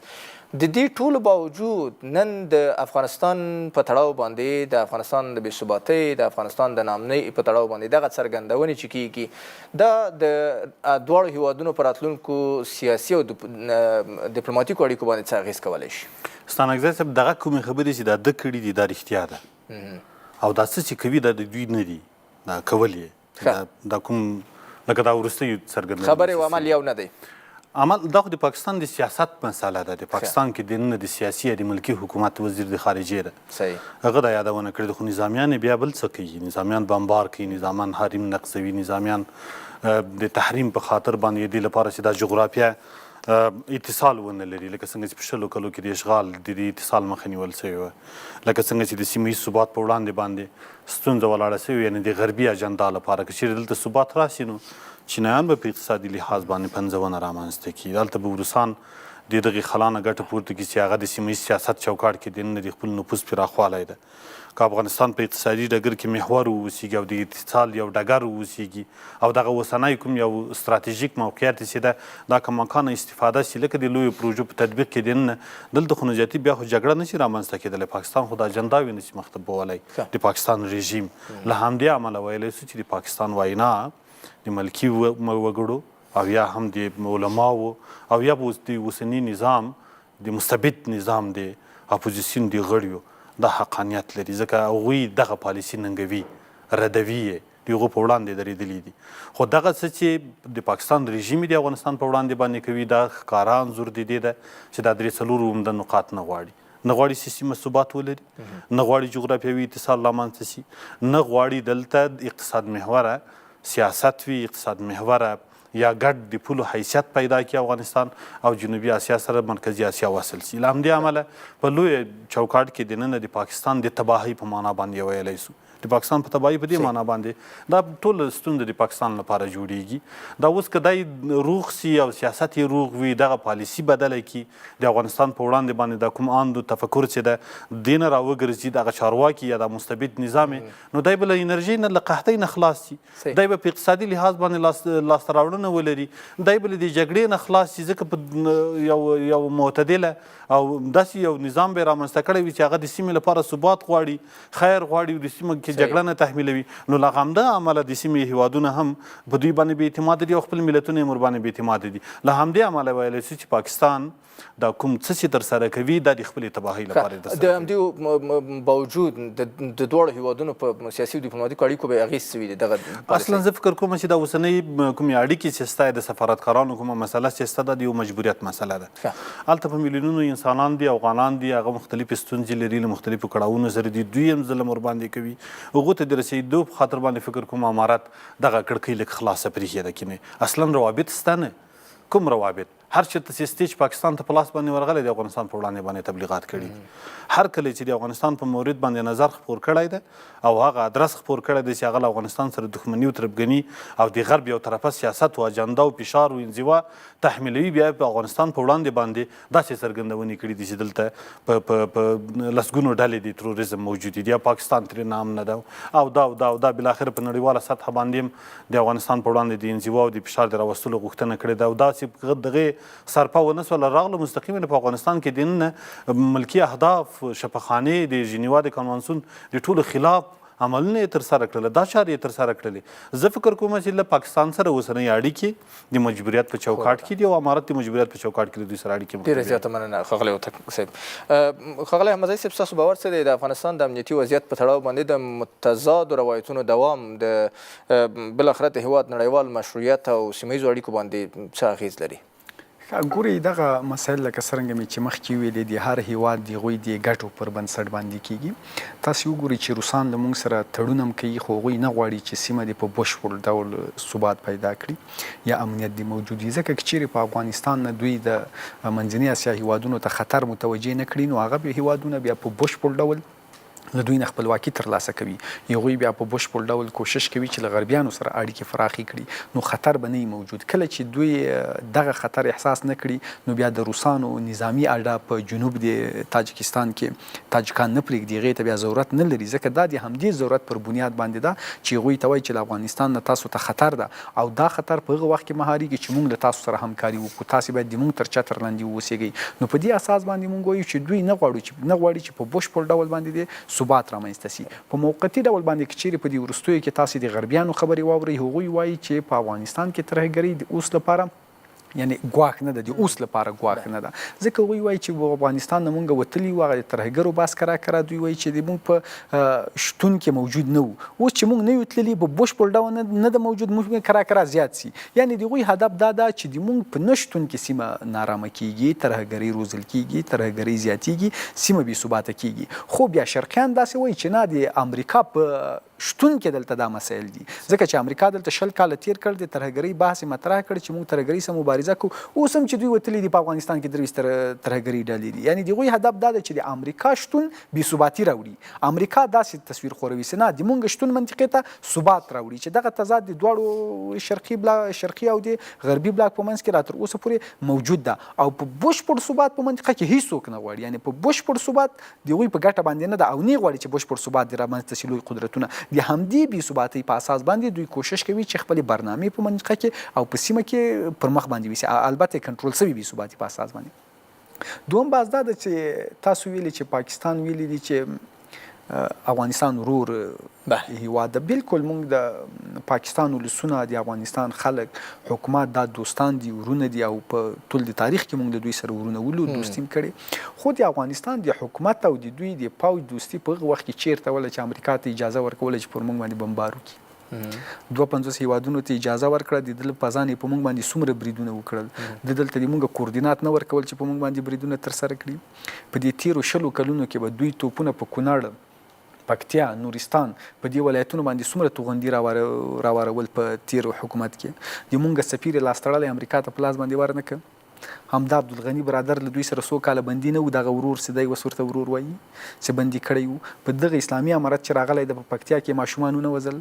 د دې ټولو باوجود نن د افغانستان په تړاو باندې د افغانستان د بې ثباتۍ د افغانستان د ناامنۍ په تړاو باندې دغه څرګندونې چې کیږي دا د دواړو هیوادونو په راتلونکو سیاسي او ډیپلوماتیکو اړیکو باندې څه اغېز کولی شي؟ ستانکزی صاحب دغه کومې خبرې چې دا ده کړي دي دا رښتیا ده او دا څه چې کوي دا د دوی نه دي، دا کول یې دا کوم لکه دا وروستۍ څرګندونه خبرې او عمل یو نه دی. عمل دا خو د پاکستان د سیاست مسله ده. د پاکستان کې دننه د سیاسي یا د ملکي حکومت وزیر د خارجې ده، صحیح هغه دا یادونه کړې ده، خو نظامیان بیا بل څه کوي، نظامیان بمبار کوي، نظامیان حریم نقضوي، نظامیان د تحریم په خاطر باندې دې لپاره چې دا جغرافیه اتصال ونه لري، لکه څنګه چې په شلو کلو کې د اشغال د اتصال مخه نیول سوې وه، لکه څنګه چې د سیمه ییز ثبات په وړاندې باندې ستونزه ولاړه سوې، یعنې د غربي اجنډا لپاره که چیرې دلته ثبات راسي نو چینایان به په اقتصادي لحاظ باندې پنځونه رامنځته کړي، دلته به روسان د دغې خلا نه ګټه پورته کړي چې هغه د سیمه ییز سیاست چوکاټ کې دننه د خپل نفوذ پراخوالی ده. که افغانستان په اقتصادي ډګر کې محور واوسیږي او د اتصال یو ډګر واوسیږي او دغه اوسنی کوم یو ستراتیژیک موقعیت چې ده دا کماکانه استفاده سي، لکه د لویو پروژو په تطبیق کې دننه دلته خو نجاتي بیا خو جګړه نشي رامنځته کېدلی، پاکستان خو د اجنډاوې نشي مخته بولی د پاکستان رژیم. له همدې امله ویلی سو چې د پاکستان وینا د ملکي وګړو او یا هم د علماو او یا به د اوسني نظام د مستبد نظام د اپوزیسیون د غړیو دا حقانیت لري، ځکه هغوی دغه پالیسي ننګوي، ردوي یې، د هغو په وړاندې درېدلي دي. خو دغه څه چې د پاکستان رژیم د افغانستان په وړاندې باندې کوي دا ښکاره انځور د دې ده چې دا درې څلور عمده نقاط نه غواړي، نه غواړي سیمه ثبات ولري، نه غواړي جغرافیوي اتصال رامنځته سي، نه غواړي دلته اقتصاد محوره سیاست وي، اقتصاد محوره یا ګډ د پولو حیثیت پیدا کړي افغانستان او جنوبي اسیا سره مرکزي اسیا وصل سي. له همدې امله په لوی چوکاټ کې دننه د پاکستان د تباهۍ په معنا باندې ویلی سو، د پاکستان په تباهۍ په دې معنا باندې دا ټول ستونزه د پاکستان لپاره جوړیږي. دا اوس که دی روغ سي او سیاست یې روغ وي، دغه پالیسي بدله کړي، د افغانستان په وړاندې باندې دا کوم اند تفکر چې ده دې نه راوګرځي، دغه چارواکي یا د مستبد نظام نو دی به له انرژۍ نه له قحطۍ نه خلاص سي، دی به په اقتصادي لحاظ باندې لاسته راوړنه ولري، دی به له دې جګړې نه خلاص سي، ځکه په یو معتدله او داسې یو نظام به یې رامنځته کړی وي چې هغه د سیمې لپاره ثبات غواړي، خیر غواړي، د سیمه کې جګړه نه تحمیلوي. نو له همدغه امله د سیمې هیوادونه هم په دوی باندې بې اعتماده دي او خپل ملتونه یې ورباندې بې اعتماده دي. له همدې امله ویلی سو چې پاکستان دا کوم څه چې ترسره کوي دا د خپلې تباهۍ لپاره د همدې باوجود د دواړو هیوادونو په سیاسي او ډیپلوماتیکو اړیکو به اغېز سوي دي دغه اصلا زه فکر کوم چې دا اوسنۍ کومې اړیکې چې ستا د سفارتکارانو کومه مسله چې ستا د یو مجبوریت مسله ده، هلته په میلیونونو انسانان دي، افغانان دي، هغه مختلفې ستونزې لري، له مختلفو کړاوونو سره دي، دوی هم ظلم ورباندې کوي، هغو ته د رسېدو په خاطر باندې فکر کوم امارت دغه کړکۍ لږ خلاصه پرېښې ده کینې اصلا روابط سته نه، کوم روابط هر چېرته چې سټیج پاکستان ته په لاس باندې ورغلی د افغانستان په وړاندې باندې تبلیغات کړي دي، هر کله چې د افغانستان په مورد باندې نظر خپور کړی ده او هغه ادرس خپور کړی دی چې هغه له افغانستان سره دښمني او تربګني او د غرب یو طرفه سیاست او اجنډا او فشار او انزوا تحمیلوي، بیا په افغانستان په وړاندې باندې داسې څرګندونې کړي دي چې دلته په لسګونو ډلې د تروریزم موجودې دي، پاکستان ترې نام نه ده او دا بالاخره په نړیواله سطحه باندې هم د افغانستان په وړاندې د انزوا او د فشار د راوستلو غوښتنه کړې ده او داسې دغې سرپه ونه سوله راغله مستقیما په افغانستان کې دننه ملکي اهداف، شفاخانې، د ژنیوا د کنوانسیون د ټولو خلاف عملونه یې ترسره کړل، دا چارې یې ترسره کړلې. زه فکر کوم چې له پاکستان سره اوسنۍ اړیکې د مجبوریت په چوکاټ کې دي او امارت د مجبوریت په چوکاټ کې د دوی سره اړیکې ډېره زیاته مننه ښاغلی هوتک صاحب. ښاغلی احمدزی صاحب ستاسو باور څه دی د افغانستان د امنیتي وضعیت په تړاو باندې د متضادو روایتونو دوام د بالاخره د هیواد نړیوال مشروعیت او سیمه ییزو اړیکو باندې څه اغیز لري؟ ګورئ دغه مسایل لکه څرنګه مې چې مخکې ویلې د هر هیواد د هغوی د ګټو پر بنسټ باندې کیږي. تاسو وګورئ چې روسان له موږ سره تړون هم کوي خو هغوی نه غواړي چې سیمه دې په بشپړ ډول ثبات پیدا کړي یا امنیت دې موجود وي، ځکه که چیرې په افغانستان نه دوی د منځنۍ اسیا هیوادونو ته خطر متوجه نه کړي نو هغه هیوادونه بیا په بشپړ ډول له دوی نه خپلواکي ترلاسه کوي. هغوی بیا په بشپړ ډول کوشش کوي چې له غربیانو سره اړیکې فراخي کړي نو خطر به نه موجود. کله چې دوی دغه خطر احساس نه کړي نو بیا د روسانو نظامی اډه په جنوب د تاجکستان کې تاجکان نه پرېږدي، هغې ته بیا ضرورت نه لري ځکه دا د همدې ضرورت پر بنیاد باندې ده چې هغوی ته وایي چې له افغانستان نه تاسو ته خطر ده او دا خطر په هغه وخت کې مهارېږي چې موږ له تاسو سره همکاري وکړو، تاسې باید د موږ تر چتر لاندې واوسېږئ. نو په دې اساس باندې موږ وایو چې دوی نه غواړي چې په بشپړ ډول باندې د ثبات رامنځته شي. په موقتي ډول باندې که چیرې په دې وروستیو کې تاسې د غربیانو خبرې واورئ، هغوی وایي چې په افغانستان کې ترهګري د اوس لپاره یعنی ګواښ نه ده، د اوس لپاره ګواښ نه ده ځکه هغوی وایي چې په افغانستان نه مونږ وتلي وو، هغه د ترهګرو بحث کرا دوی وایي چې د مونږ په شتون کې موجود نه وو. اوس چې مونږ نه یو تللي په بشپړ ډول نه ده موجود، مونږ کرا زیات سي. یعنی د هغوی هدف دا ده چې د مونږ په نه شتون کې سیمه نارامه کیږي، ترهګري روزل کیږي، ترهګري زیاتیږي، سیمه بې ثباته کیږي. خو بیا شرقیان داسې وایي چې نه د امریکا په شتون کې دلته دا مسایل دي ځکه چې امریکا دلته 20 کاله تیر کړ د ترهګرۍ بحث مطرح کړ چې موږ ترهګرۍ سره مبارزه کوو. اوس هم چې دوی وتلي دي په افغانستان کې 23 ترهګرۍ ډلې دي. یعنی د هغوی هدف دا ده چې د امریکا شتون بې ثباتي راوړي. امریکا داسې تصویر خوروي چې نه د موږ شتون منطقې ته ثبات راوړي چې دغه تضاد د دواړو شرقي او د غربي بلاک په منځ کې را تر اوسه پورې موجود ده او په بشپړ ثبات په منطقه کې هیڅوک نه غواړي. یعنی په بشپړ ثبات د هغوی په ګټه باندې نه ده او نه غواړي چې بشپړ ثبات د رامنځته شي لوی قدرتونه د همدې بې ثباتۍ په اساس باندې دوی کوشش کوي چې خپلې برنامې په منطقه کې او په سیمه کې پر مخ باندې ویسي، البته کنټرول شوي بې ثباتي په اساس باندې. دوم باز دا ده چې تاسو ویلي چې پاکستان ویلي دي چې افغانستان ورور هیواد ده. بالکل موږ د پاکستان ولسونه د افغانستان خلک حکومت دا دوستان دي، ورونه دي او په ټول د تاریخ کې موږ د دوی سره ورونه ولو دوستي کړي. خو د افغانستان د حکومت او د دوی د پوځ دوستي په هغه وخت کې چیرته وله چې امریکا ته اجازه ورکوله چې پر موږ باندې بمبار وکړي. 52 هیوادونو ته اجازه ورکړه د دل په ځان په موږ باندې څومره بریدونه وکړل، د دلته د موږ کوردینات نه ورکول چې په موږ باندې بریدونه ترسره کړي. په دې تیرو 20 کلونو کې به دوی توپونه په کونړ، پکتیا، نورستان په دې ولایتونو باندې څومره توغندي راوارول په تیرو حکومت کې. د موږ سفیر لاس تړلی امریکا ته په لاس باندې ورنه کړ. همدا عبدالغني برادر له دوی سره 100 کاله بندي نه و، دغه ورور چې دی اوس ورته ورور وایي چې بندي کړی و. په دغه اسلامي امارت چې راغلی د په پکتیا کې ماشومان ونه وژل،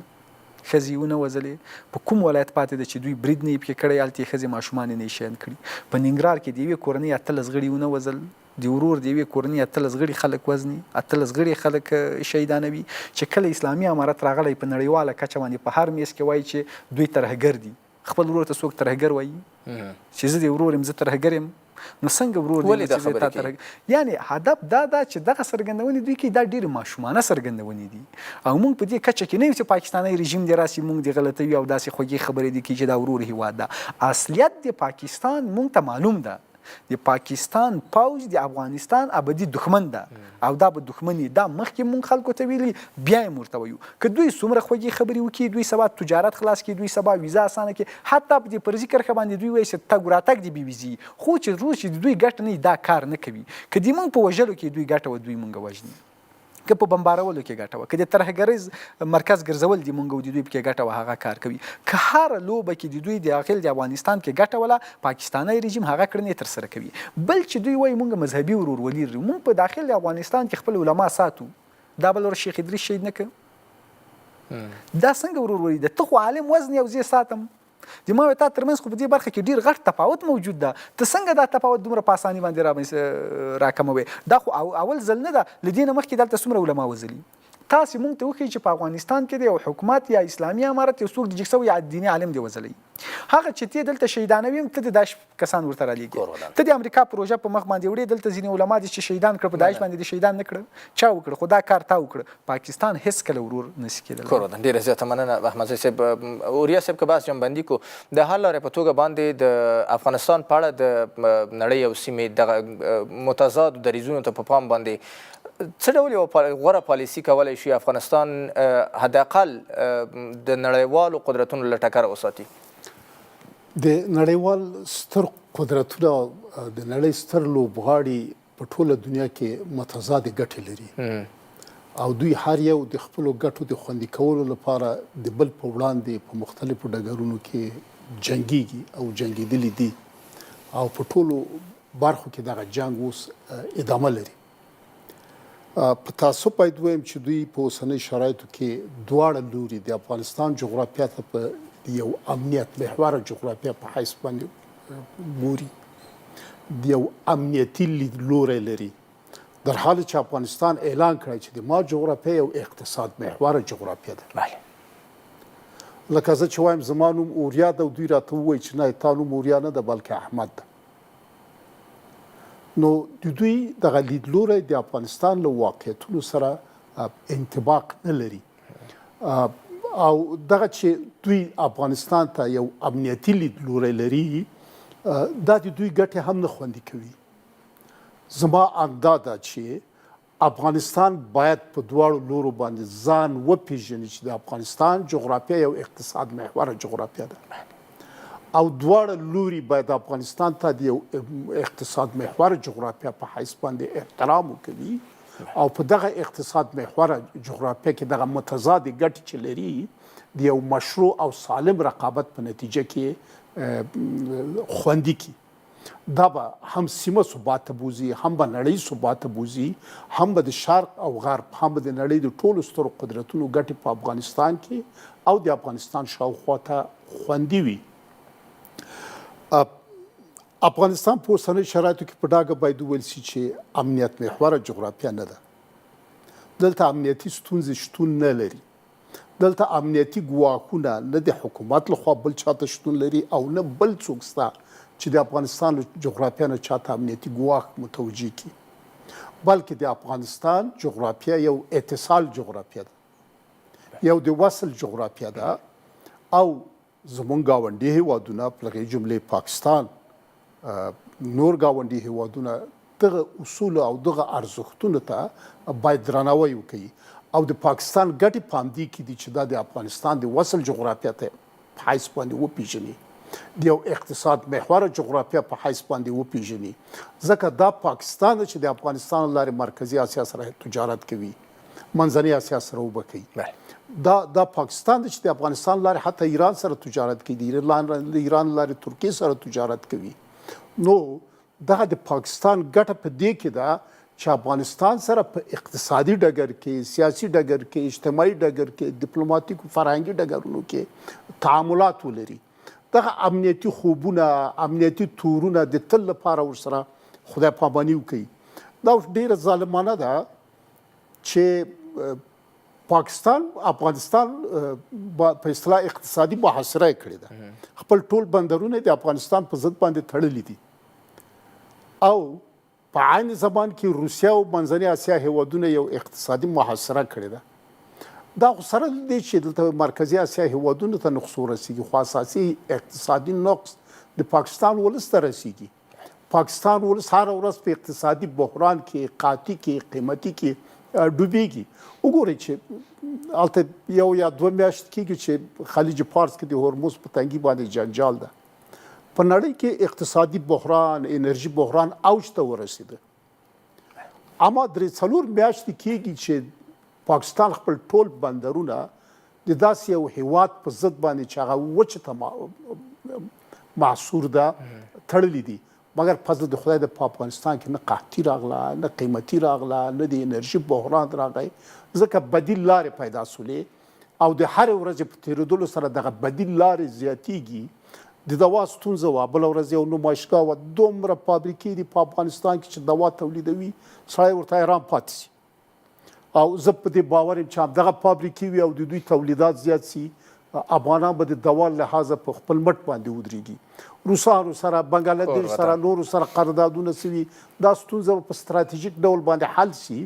ښځې ونه وژلې. په کوم ولایت پاتې ده چې دوی برید نه یې پکې کړی، هلته یې ښځې ماشومان یې نه شهید کړي. په ننګرهار کې د یوې کورنۍ 18 غړي ونه وژل، د ورور د یوې کورنۍ 18 غړي خلک وزني، 18 غړي خلک شهیدانوي. چې کله اسلامي امارت راغلی په نړیواله کچه باندې په هر میز کې وایي چې دوی ترهګر دي. خپل ورور ته څوک ترهګر وایي چې زه د ورور یم، زه ترهګر یم، نو څنګه ورور دی؟ یعنی هدف دا ده چې دغه څرګندونې دوی کې دا ډېرې ماشومانه څرګندونې دي او موږ په دې کچه کې نه یو چې پاکستاني رژیم دی راسي موږ د غلطوي او داسې خوږې خبرې دي چې دا ورور هیواد ده. اصلیت د پاکستان موږ ته معلوم ده. د پاکستان پوځ د افغانستان ابدي دښمن ده او دا به دښمني دا مخکې مونږ خلکو ته ویلي، بیا یې ورته وایو که دوی څومره خوږې خبرې وکړي، دوی سبا تجارت خلاص کړي، دوی سبا ویزا اسانه کړي، حتی په دې فرضي کرښه باندې دوی وایي چې تګ راتګ د بې ویزې، خو چې روز چې د دوی ګټه نه دا کار نه کوي. که د موږ په وژلو کې دوی ګټه وه، دوی مونږ وژني. که په بمبارولو کې ګټه وه، که د ترهګرۍ مرکز ګرځول د مونږ او د دوی پکې ګټه وه، هغه کار کوي. که هر لوبه کې د دوی داخل د افغانستان کې ګټه وله، پاکستاني رژیم هغه کړنې ترسره کوي. بل چې دوی وایي مونږ مذهبي ورورولي لرو، مونږ په داخل د افغانستان کې خپل علما ساتو، دا بل ور شیخ ادریس شهید نه کړ، دا څنګه ورورولي ده؟ ته خو عالم وزن یو ځای ساتم، د ما تا ترمنځ خو په دې برخه کې ډېر غټ تفاوت موجود ده، ته څنګه دا تفاوت دومره په اساني باندې راکموي؟ دا خو اول ځل نه ده، له دې نه مخکې دلته څومره علما وژلي، تاسې موږ ته وښیي چې په افغانستان کې د یو حکومت یا اسلامي امارت یو څوک د جګ سوی یا دیني عالم دی وځلی هغه چې ته دلته شهیدانوي ته د داعش کسان ورته رالیږي ته د امریکا پروژه په مخ باندې وړې دلته ځینې علما دي چې شهیدان کړ په داعش باندې د شهیدان نه کړ چا وکړ خو دا کار تا وکړ پاکستان هیڅ کله ورور نشي کېدلی کور ډېره زیاته مننه احمد صاحب اوریا صاحب که بحث جمعبندي کو د حل لارې په توګه باندې د افغانستان په اړه د نړۍ او سیمې دغه متضادو دریځونو ته په پام باندې څه ډول یو غوره پالیسي کولی شي افغانستان حداقل د نړیوالو قدرتونو له ټکره وساتي د نړیوال ستر قدرتونه د نړۍ ستر لوبغاړي په ټوله دنیا کې متضادې ګټې لري او دوی هر یو د خپلو ګټو د خوندي کولو لپاره د بل په وړاندې په مختلفو ډګرونو کې جنګیږي او جنګېدلي دي او په ټولو برخو کې دغه جنګ اوس ادامه لري په تاسو باید ووایم چې دوی په اوسنۍ شرایطو کې دواړه لوري د افغانستان جغرافیه ته په یو امنیت محوره جغرافیه په حیث باندې ګوري د یو امنیتي لیدلوری لري در حال چې افغانستان اعلان کړی چې د ما جغرافیه یو اقتصاد محوره جغرافیه ده بله لکه زه چې وایم زما نوم اوریا ده او دوی راته ووایي چې نه تا نوم اوریا نه ده بلکې احمد ده نو د دوی دغه لیدلوری د افغانستان له واقعیتونو سره انطباق نه لري او دغه چې دوی افغانستان ته یو امنیتي لیدلوری لري دا د دوی ګټې هم نه خوندي کوي زما اندازه چې افغانستان باید په دواړو لورو باندې ځان وپیژني چې د افغانستان جغرافیه یو اقتصاد محوره جغرافیه ده او دواړه لوري باید افغانستان ته د یو اقتصاد محور جغرافیه په حیث باندې احترام وکړي او په دغه اقتصاد محور جغرافیه کې دغه متضاد ګټې چې لري د یو مشروع او سالم رقابت په نتیجه کې خوندي کړي دا به هم سیمه ثبات ته بوځي هم به نړۍ ثبات ته بوځي هم به د شرق او غرب هم به د نړۍ د ټولو سترو قدرتونو ګټې په افغانستان کې او د افغانستان شاوخوا ته خوندي وي افغانستان په اوسنۍ شرایطو کې په ډاګه باید وویل شي چې امنیت محوره جغرافیه نه ده دلته امنیتي ستونزې شتون نه لري دلته امنیتي ګواښونه نه د حکومت لخوا بل چاته شتون لري او نه بل څوک شته چې د افغانستان له جغرافیه نه چاته امنیتي ګواښ متوجه کړي بلکې د افغانستان جغرافیه یو اتصال جغرافیه ده یو د وصل جغرافیه ده او زمونږ ګاونډي هیوادونه په هغې جملې پاکستان نور ګاونډي هیوادونه دغه اصول او دغه ارزښتونو ته باید درناوی وکړي او د پاکستان ګټې په همدې کې دي چې دا د افغانستان د وصل جغرافیه ته په حیث باندې وپیژني د یو اقتصاد محوره جغرافیه په حیث باندې وپیژني ځکه دا پاکستان چې د افغانستان له لارې مرکزي اسیا سره تجارت کوي منځنۍ اسیا سره اوبه کوي دا پاکستان چې د افغانستان لارې حتی ایران سره تجارت کوي د ایران لارې ترکیې سره تجارت کوي نو دغه د پاکستان ګټه په دې کې ده چې افغانستان سره په اقتصادي ډګر کې سیاسي ډګر کې اجتماعي ډګر کې ډیپلوماټیکو فرهنګي ډګرونو کې تعاملات ولري دغه امنیتي خوبونه امنیتي تورونه د تل لپاره ورسره خدای پاماني وکړي دا ډیره ظالمانه ده چې پاکستان افغانستان په اصطلاح اقتصادي محاصره کړې ده خپل ټول بندرونه د افغانستان په ضد باندې تړلي دي او په عین زمان کې روسیا او منځنۍ اسیا هیوادونه یو اقتصادي محاصره کړې ده دا خو سره دی چې دلته مرکزي اسیا هیوادونو ته نقص ورسیږي خو اساسي اقتصادي نقص د پاکستان ولس ته رسیږي پاکستان ولس هر ورځ په اقتصادي بحران کې قحطي کې قیمتي کې ډوبېږي وګورئ چې هلته یو یا دوه میاشتې کېږي چې خلیج فارس کې د هرمز په تنګي باندې جنجال ده په نړۍ کې اقتصادي بحران انرژي بحران اوج ته ورسېده اما درې څلور میاشتې کېږي چې پاکستان خپل ټول بندرونه د داسې یو هیواد په ضد باندې چې هغه وچې ته محصور ده تړلي دي مګر فضل د خدای د افغانستان کې نه قحطي راغله نه قیمتي راغله نه د انرژي بحران راغی ځکه بدیل لارې پیدا سولې او د هر ورځې په تېرېدلو سره دغه بدیل لارې زیاتیږي د دوا ستونزه وه بله ورځ یو نمایشګاه وه دومره فابریکې دي په افغانستان کې چې دوا تولیدوي سړی ورته حیران پاتې شي او زه په دې باور یم چې همدغه فابریکې وي او د دوی تولیدات زیات سي، افغانان به د دوا لحاظه په خپل مټ باندې ودرېږي. روسانو سره، بنګلادیش سره، نورو سره قراردادونه سوي، دا ستونزه په ستراتیژیک ډول باندې حل سي.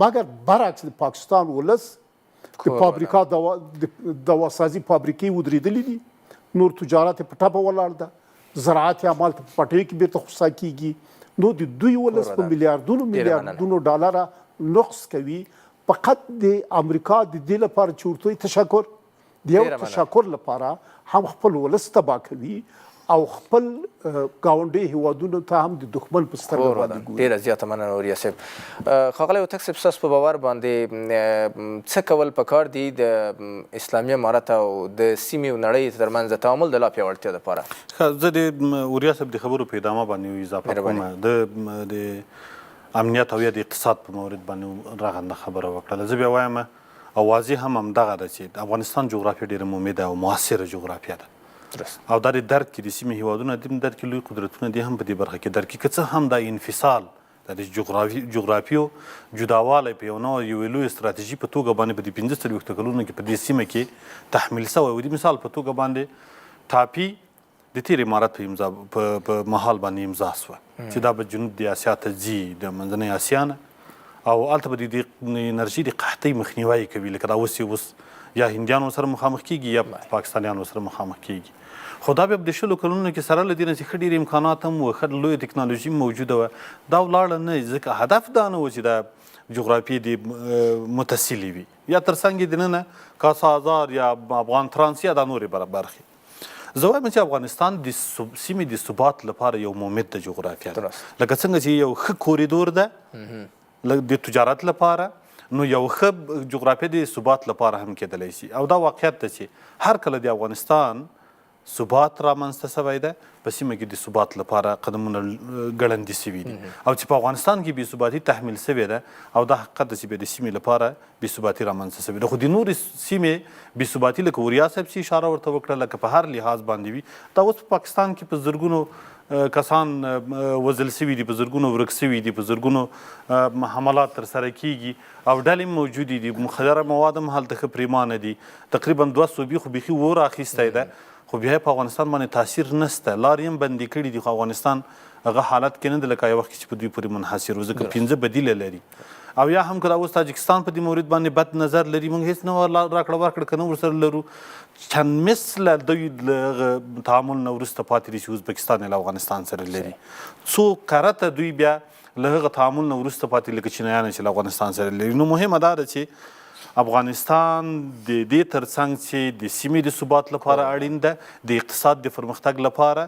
مګر برعکس د پاکستان ولس د فابریکا دواسازي فابریکې ودرېدلې دي، نور تجارت په ټپه ولاړ ده، زراعت یې همالته په پټیو کې بېرته خوسا کېږي. نو د دوی ولس په میلیاردونو ډالره نقص کوي. فقط د امریکا د دې لپاره چې ورته تشکر، د یو تشکر لپاره هم خپل ولس تباه کوي او خپل ګاونډي هیوادونو ته هم د دښمن په سترګه باندې ګوري. ډېره زیاته مننه اوریا صاحب. ښاغلی هوتک صاحب، ستاسو په باور باندې څه کول پکار دي د اسلامي امارت او د سیمې او نړۍ ترمنځ د تعامل د لا پیاوړتیا لپاره؟ زه د اوریا صاحب د خبرو په ادامه باندې اضافه کوم. د امنیت او یا د اقتصاد په مورد باندې رغنده خبره وکړله. زه بیا وایم او واضح هم همدغه ده چې د افغانستان جغرافیه ډېره مهمه او موثره جغرافیه ده او دا د درک کې د سیمې هیوادونه دي درک کې لوی قدرتونه دي هم په دې برخه کې درک کې، که څه هم دا انفصال د جغرافیو جداوالی په یو لوی استراتیژي په توګه باندې په دې 45 کلونو کې په دې سیمه کې تحمیل شوی و. د مثال په توګه باندې ټاپي د تیر امارت په محل باندې امضا شوه چې دا به جنوب د اسیا ته ځي، د منځنۍ اسیا نه، او هلته به د انرژي د قحطۍ مخنیوی کوي، لکه دا اوس یا هندیانو سره مخامخ کیږي یا پاکستانیانو سره مخامخ کیږي. خو دا بیا په 10 کلونو کې سره له دې نه چې ښه ډېر امکانات هم وه، ښه لویه ټکنالوژي موجوده وه، دا ولاړه نه، ځکه هدف دا نه و چې دا جغرافیې دې متصلې وي یا تر څنګ یې دننه کاسا هزار یا افغان ترانس یا دا نورې برخې. زه وایم چې افغانستان د سیمې د ثبات لپاره یو مهمت د جغرافیه ده، لکه څنګه چې یو ښه کوریدور ده د تجارت لپاره، نو یو ښه جغرافیه د ثبات لپاره هم کېدلی شي. او دا واقعیت ده چې هر کله د افغانستان ثبات رامنځته شوی ده، په سیمه کې د ثبات لپاره قدمونه ګړندي شوي دي، او چې په افغانستان کې بې ثباتي تحمیل شوې ده او دا حقیقت ده چې بیا د سیمې لپاره بې ثباتي رامنځته شوې ده. خو د نورې سیمې بې ثباتي لکه اوریا صاحب چې اشاره ورته وکړه، لکه په هر لحاظ باندې وي، دا اوس په پاکستان کې په زرګونو کسان وژل شوي دي، په زرګونو ورک شوي دي، په زرګونو حملات ترسره کیږي او ډلې موجودې دي، مخدره مواد هم هلته ښه پریمانه دي، تقریبا 2 صوبې خو بیخي اور اخیستی ده، خو بیا په افغانستان باندې تاثیر نشته، لارې هم بندې کړي دي. خو افغانستان هغه حالت کې نه ده لکه یو وخت چې په دوی پورې منحصر و، ځکه 15 بدیله لري. او یا هم که دا اوس تاجکستان په دې مورد باندې بد نظر لري، موږ هېڅ نه راکړه ورکړه که نه ورسره لرو، چند مثله دوی له تعامل نه وروسته پاتې دي چې ازبکستان له افغانستان سره لري. څو کرته دوی بیا له هغه تعامل نه وروسته پاتې لکه چینایان چې له افغانستان سره لري. نو مهمه دا ده چې افغانستان د دې ترڅنګ چې د سیمې د ثبات لپاره اړین ده، د اقتصاد د پرمختګ لپاره،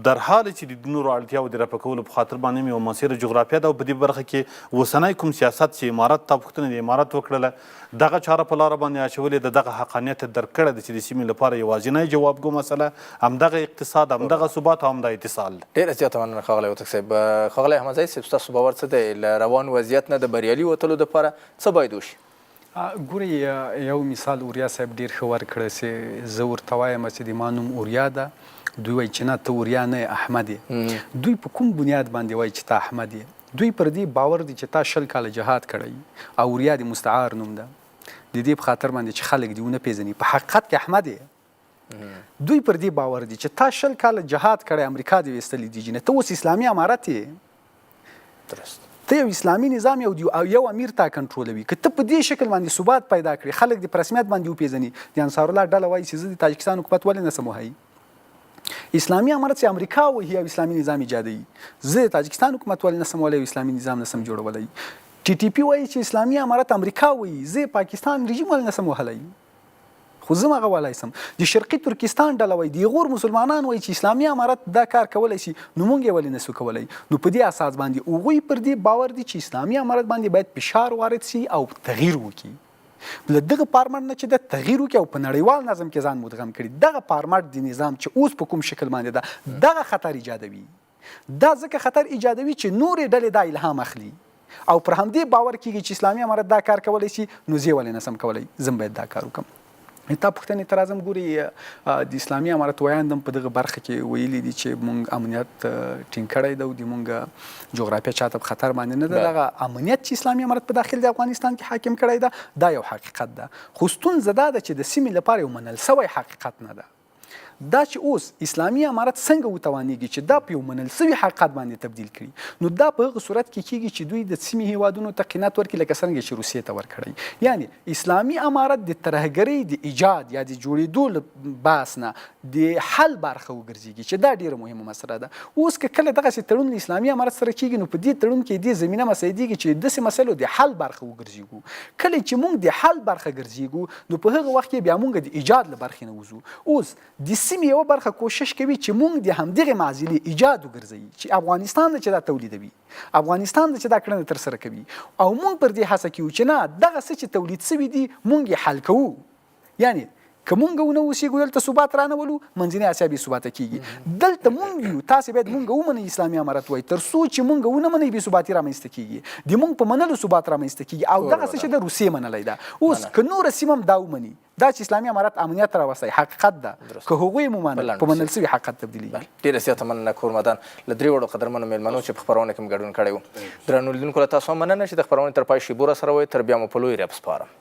در حال چې د نورو اړتیاوو د رفع کولو په خاطر باندې یو موثره جغرافیه ده. او په دې برخه کې اوسنی کوم سیاست چې امارت ته پوښتنه د امارت وکړله، دغه چاره په لاره باندې اچولې ده، دغه حقانیت یې درک کړی ده چې د سیمې لپاره یوازینی جوابګو مسله همدغه اقتصاد، همدغه ثبات او همدا اتصال ده. ډېره زیاته مننه ښاغلی هوتک صاحب. ښاغلی احمدزی صاحب، ستاسو باور څه دی له روان وضعیت نه د بریالي وتلو دپاره څه باید وشي؟ ګورئ، یو مثال اوریا صاحب ډېر ښه ورکړی چې زه ورته وایم چې د ما نوم اوریا ده، دوی وایي چې نه ته اوریا نه یې، احمد یې. دوی په کوم بنیاد باندې وایي چې ته احمد یې؟ دوی پر دې باور دي چې تا 20 کاله جهاد کړی او اوریا د مستعار نوم ده، د دې په خاطر باندې چې خلک دې ونه پېژني، په حقیقت کې احمد یې. دوی پر دې باور دي چې تا 20 کاله جهاد کړی، امریکا دې ویستلی دي جینه، ته اوس اسلامي امارت یې. درست، ته یو اسلامي نظام یو امیر تا کنټرولوي. که ته په دې شکل باندې ثبات پیدا کړي، خلک د په رسمیت باندې وپېژني، د انصارالله ډله وایي چې زه د تاجکستان حکومت ولې نشم وهی؟ اسلامي امارت چې امریکا وهي او اسلامي نظام ایجادوي، زه د تاجکستان حکومت ولې نشم وهلی او اسلامي نظام نشم جوړولی؟ TTP وایي چې اسلامي امارت امریکا وهي، زه پاکستان رژیم ولې نشم وهلی؟ خو زه هغه وهلی سم. د شرقي ترکستان ډله وایي، د غور مسلمانان وایي چې اسلامي امارت دا کار کولی شي، نو موږ یې ولې نسو کولی؟ نو په دې اساس باندې هغوی پر دې باور دي چې اسلامي امارت باندې باید فشار وارد شي او تغییر وکړي. له دغه فارمټ نه چې د تغییر وکړي او په نړیوال نظم کې ځان مدغم کړي، دغه فارمټ د نظام چې اوس په کوم شکل باندې ده، دغه خطر ایجادوي. دا ځکه خطر ایجادوي چې نورې ډلې دا الهام اخلي او پر همدې باور کېږي چې اسلامي امارت دا کار کولی شي، نو زه ولې نسم کولی، زه باید دا کار وکړم. تا پوښتنې ته راځم ګوري د اسلامي امارت ویاند هم په دغه برخه کې ویلي دي چې موږ امنیت ټینګ کړی دی او د موږ جغرافیه چاته په خطر باندې نه ده دغه امنیت چې اسلامي امارت په داخل د افغانستان کې حاکم کړی ده دا یو حقیقت ده خو ستونزه دا ده چې د سیمې لپاره یو منل سوی حقیقت نه ده دا چې اوس اسلامي امارت څنګه وتوانیږي چې دا په یو منل سوي حقیقت باندې تبدیل کړي نو دا په هغه صورت کې کیږي چې دوی د سیمې هیوادونو ته قناعت ورکړي لکه څنګه چې روسیې ته ورکړی یعنی اسلامي امارت د ترهګرۍ د ایجاد یا د جوړېدو باس نه د حل برخه وګرځېږي چې دا ډیره مهمه مسله ده اوس که کله دغسې تړون له اسلامي امارت سره کیږي نو په دې تړون کې دې زمینه مسایدېږي چې داسې مسلو د حل برخه وګرځېږو کله چې موږ د حل برخه ګرځېږو نو په هغه وخت کې بیا موږ د ایجاد له برخې نه وځو اوس د سیمې یوه برخه کوشش کوي چې موږ د همدغې معضلې ایجاد وګرځوي چې افغانستان ده چې دا تولیدوي افغانستان ده چې دا کړنه ترسره کوي او موږ پر دې هڅه کوو چې نه دغه څه چې تولید سوي دي موږ یې حل کوو یعنی که مونږ ونه اوسېږو دلته ثبات رانولو منځنۍ اسیا بې ثباته کېږي دلته مونږ یو تاسې باید مونږ ومنئ اسلامي امارت وایي تر څو چې مونږ ونه منئ بې ثباتي رامنځته کېږي د مونږ په منلو ثبات رامنځته کېږي او دغه څه چې د روسیې منلی ده اوس که نوره سیمه هم دا ومني دا چې اسلامي امارت امنیت راوستی حقیقت ده که هغوی مو منل په منل سوي حقیقت تبدیلېږي ډېره زیاته مننه کورمدان له درې وړو قدرمنو میلمنو چې په خپرونه کې مو ګډون کړی و درنو لیدونکو له تاسو هم مننه چې د خپرونې تر پای شیبو راسره وئ تر بیا مو په لوی رب سپارم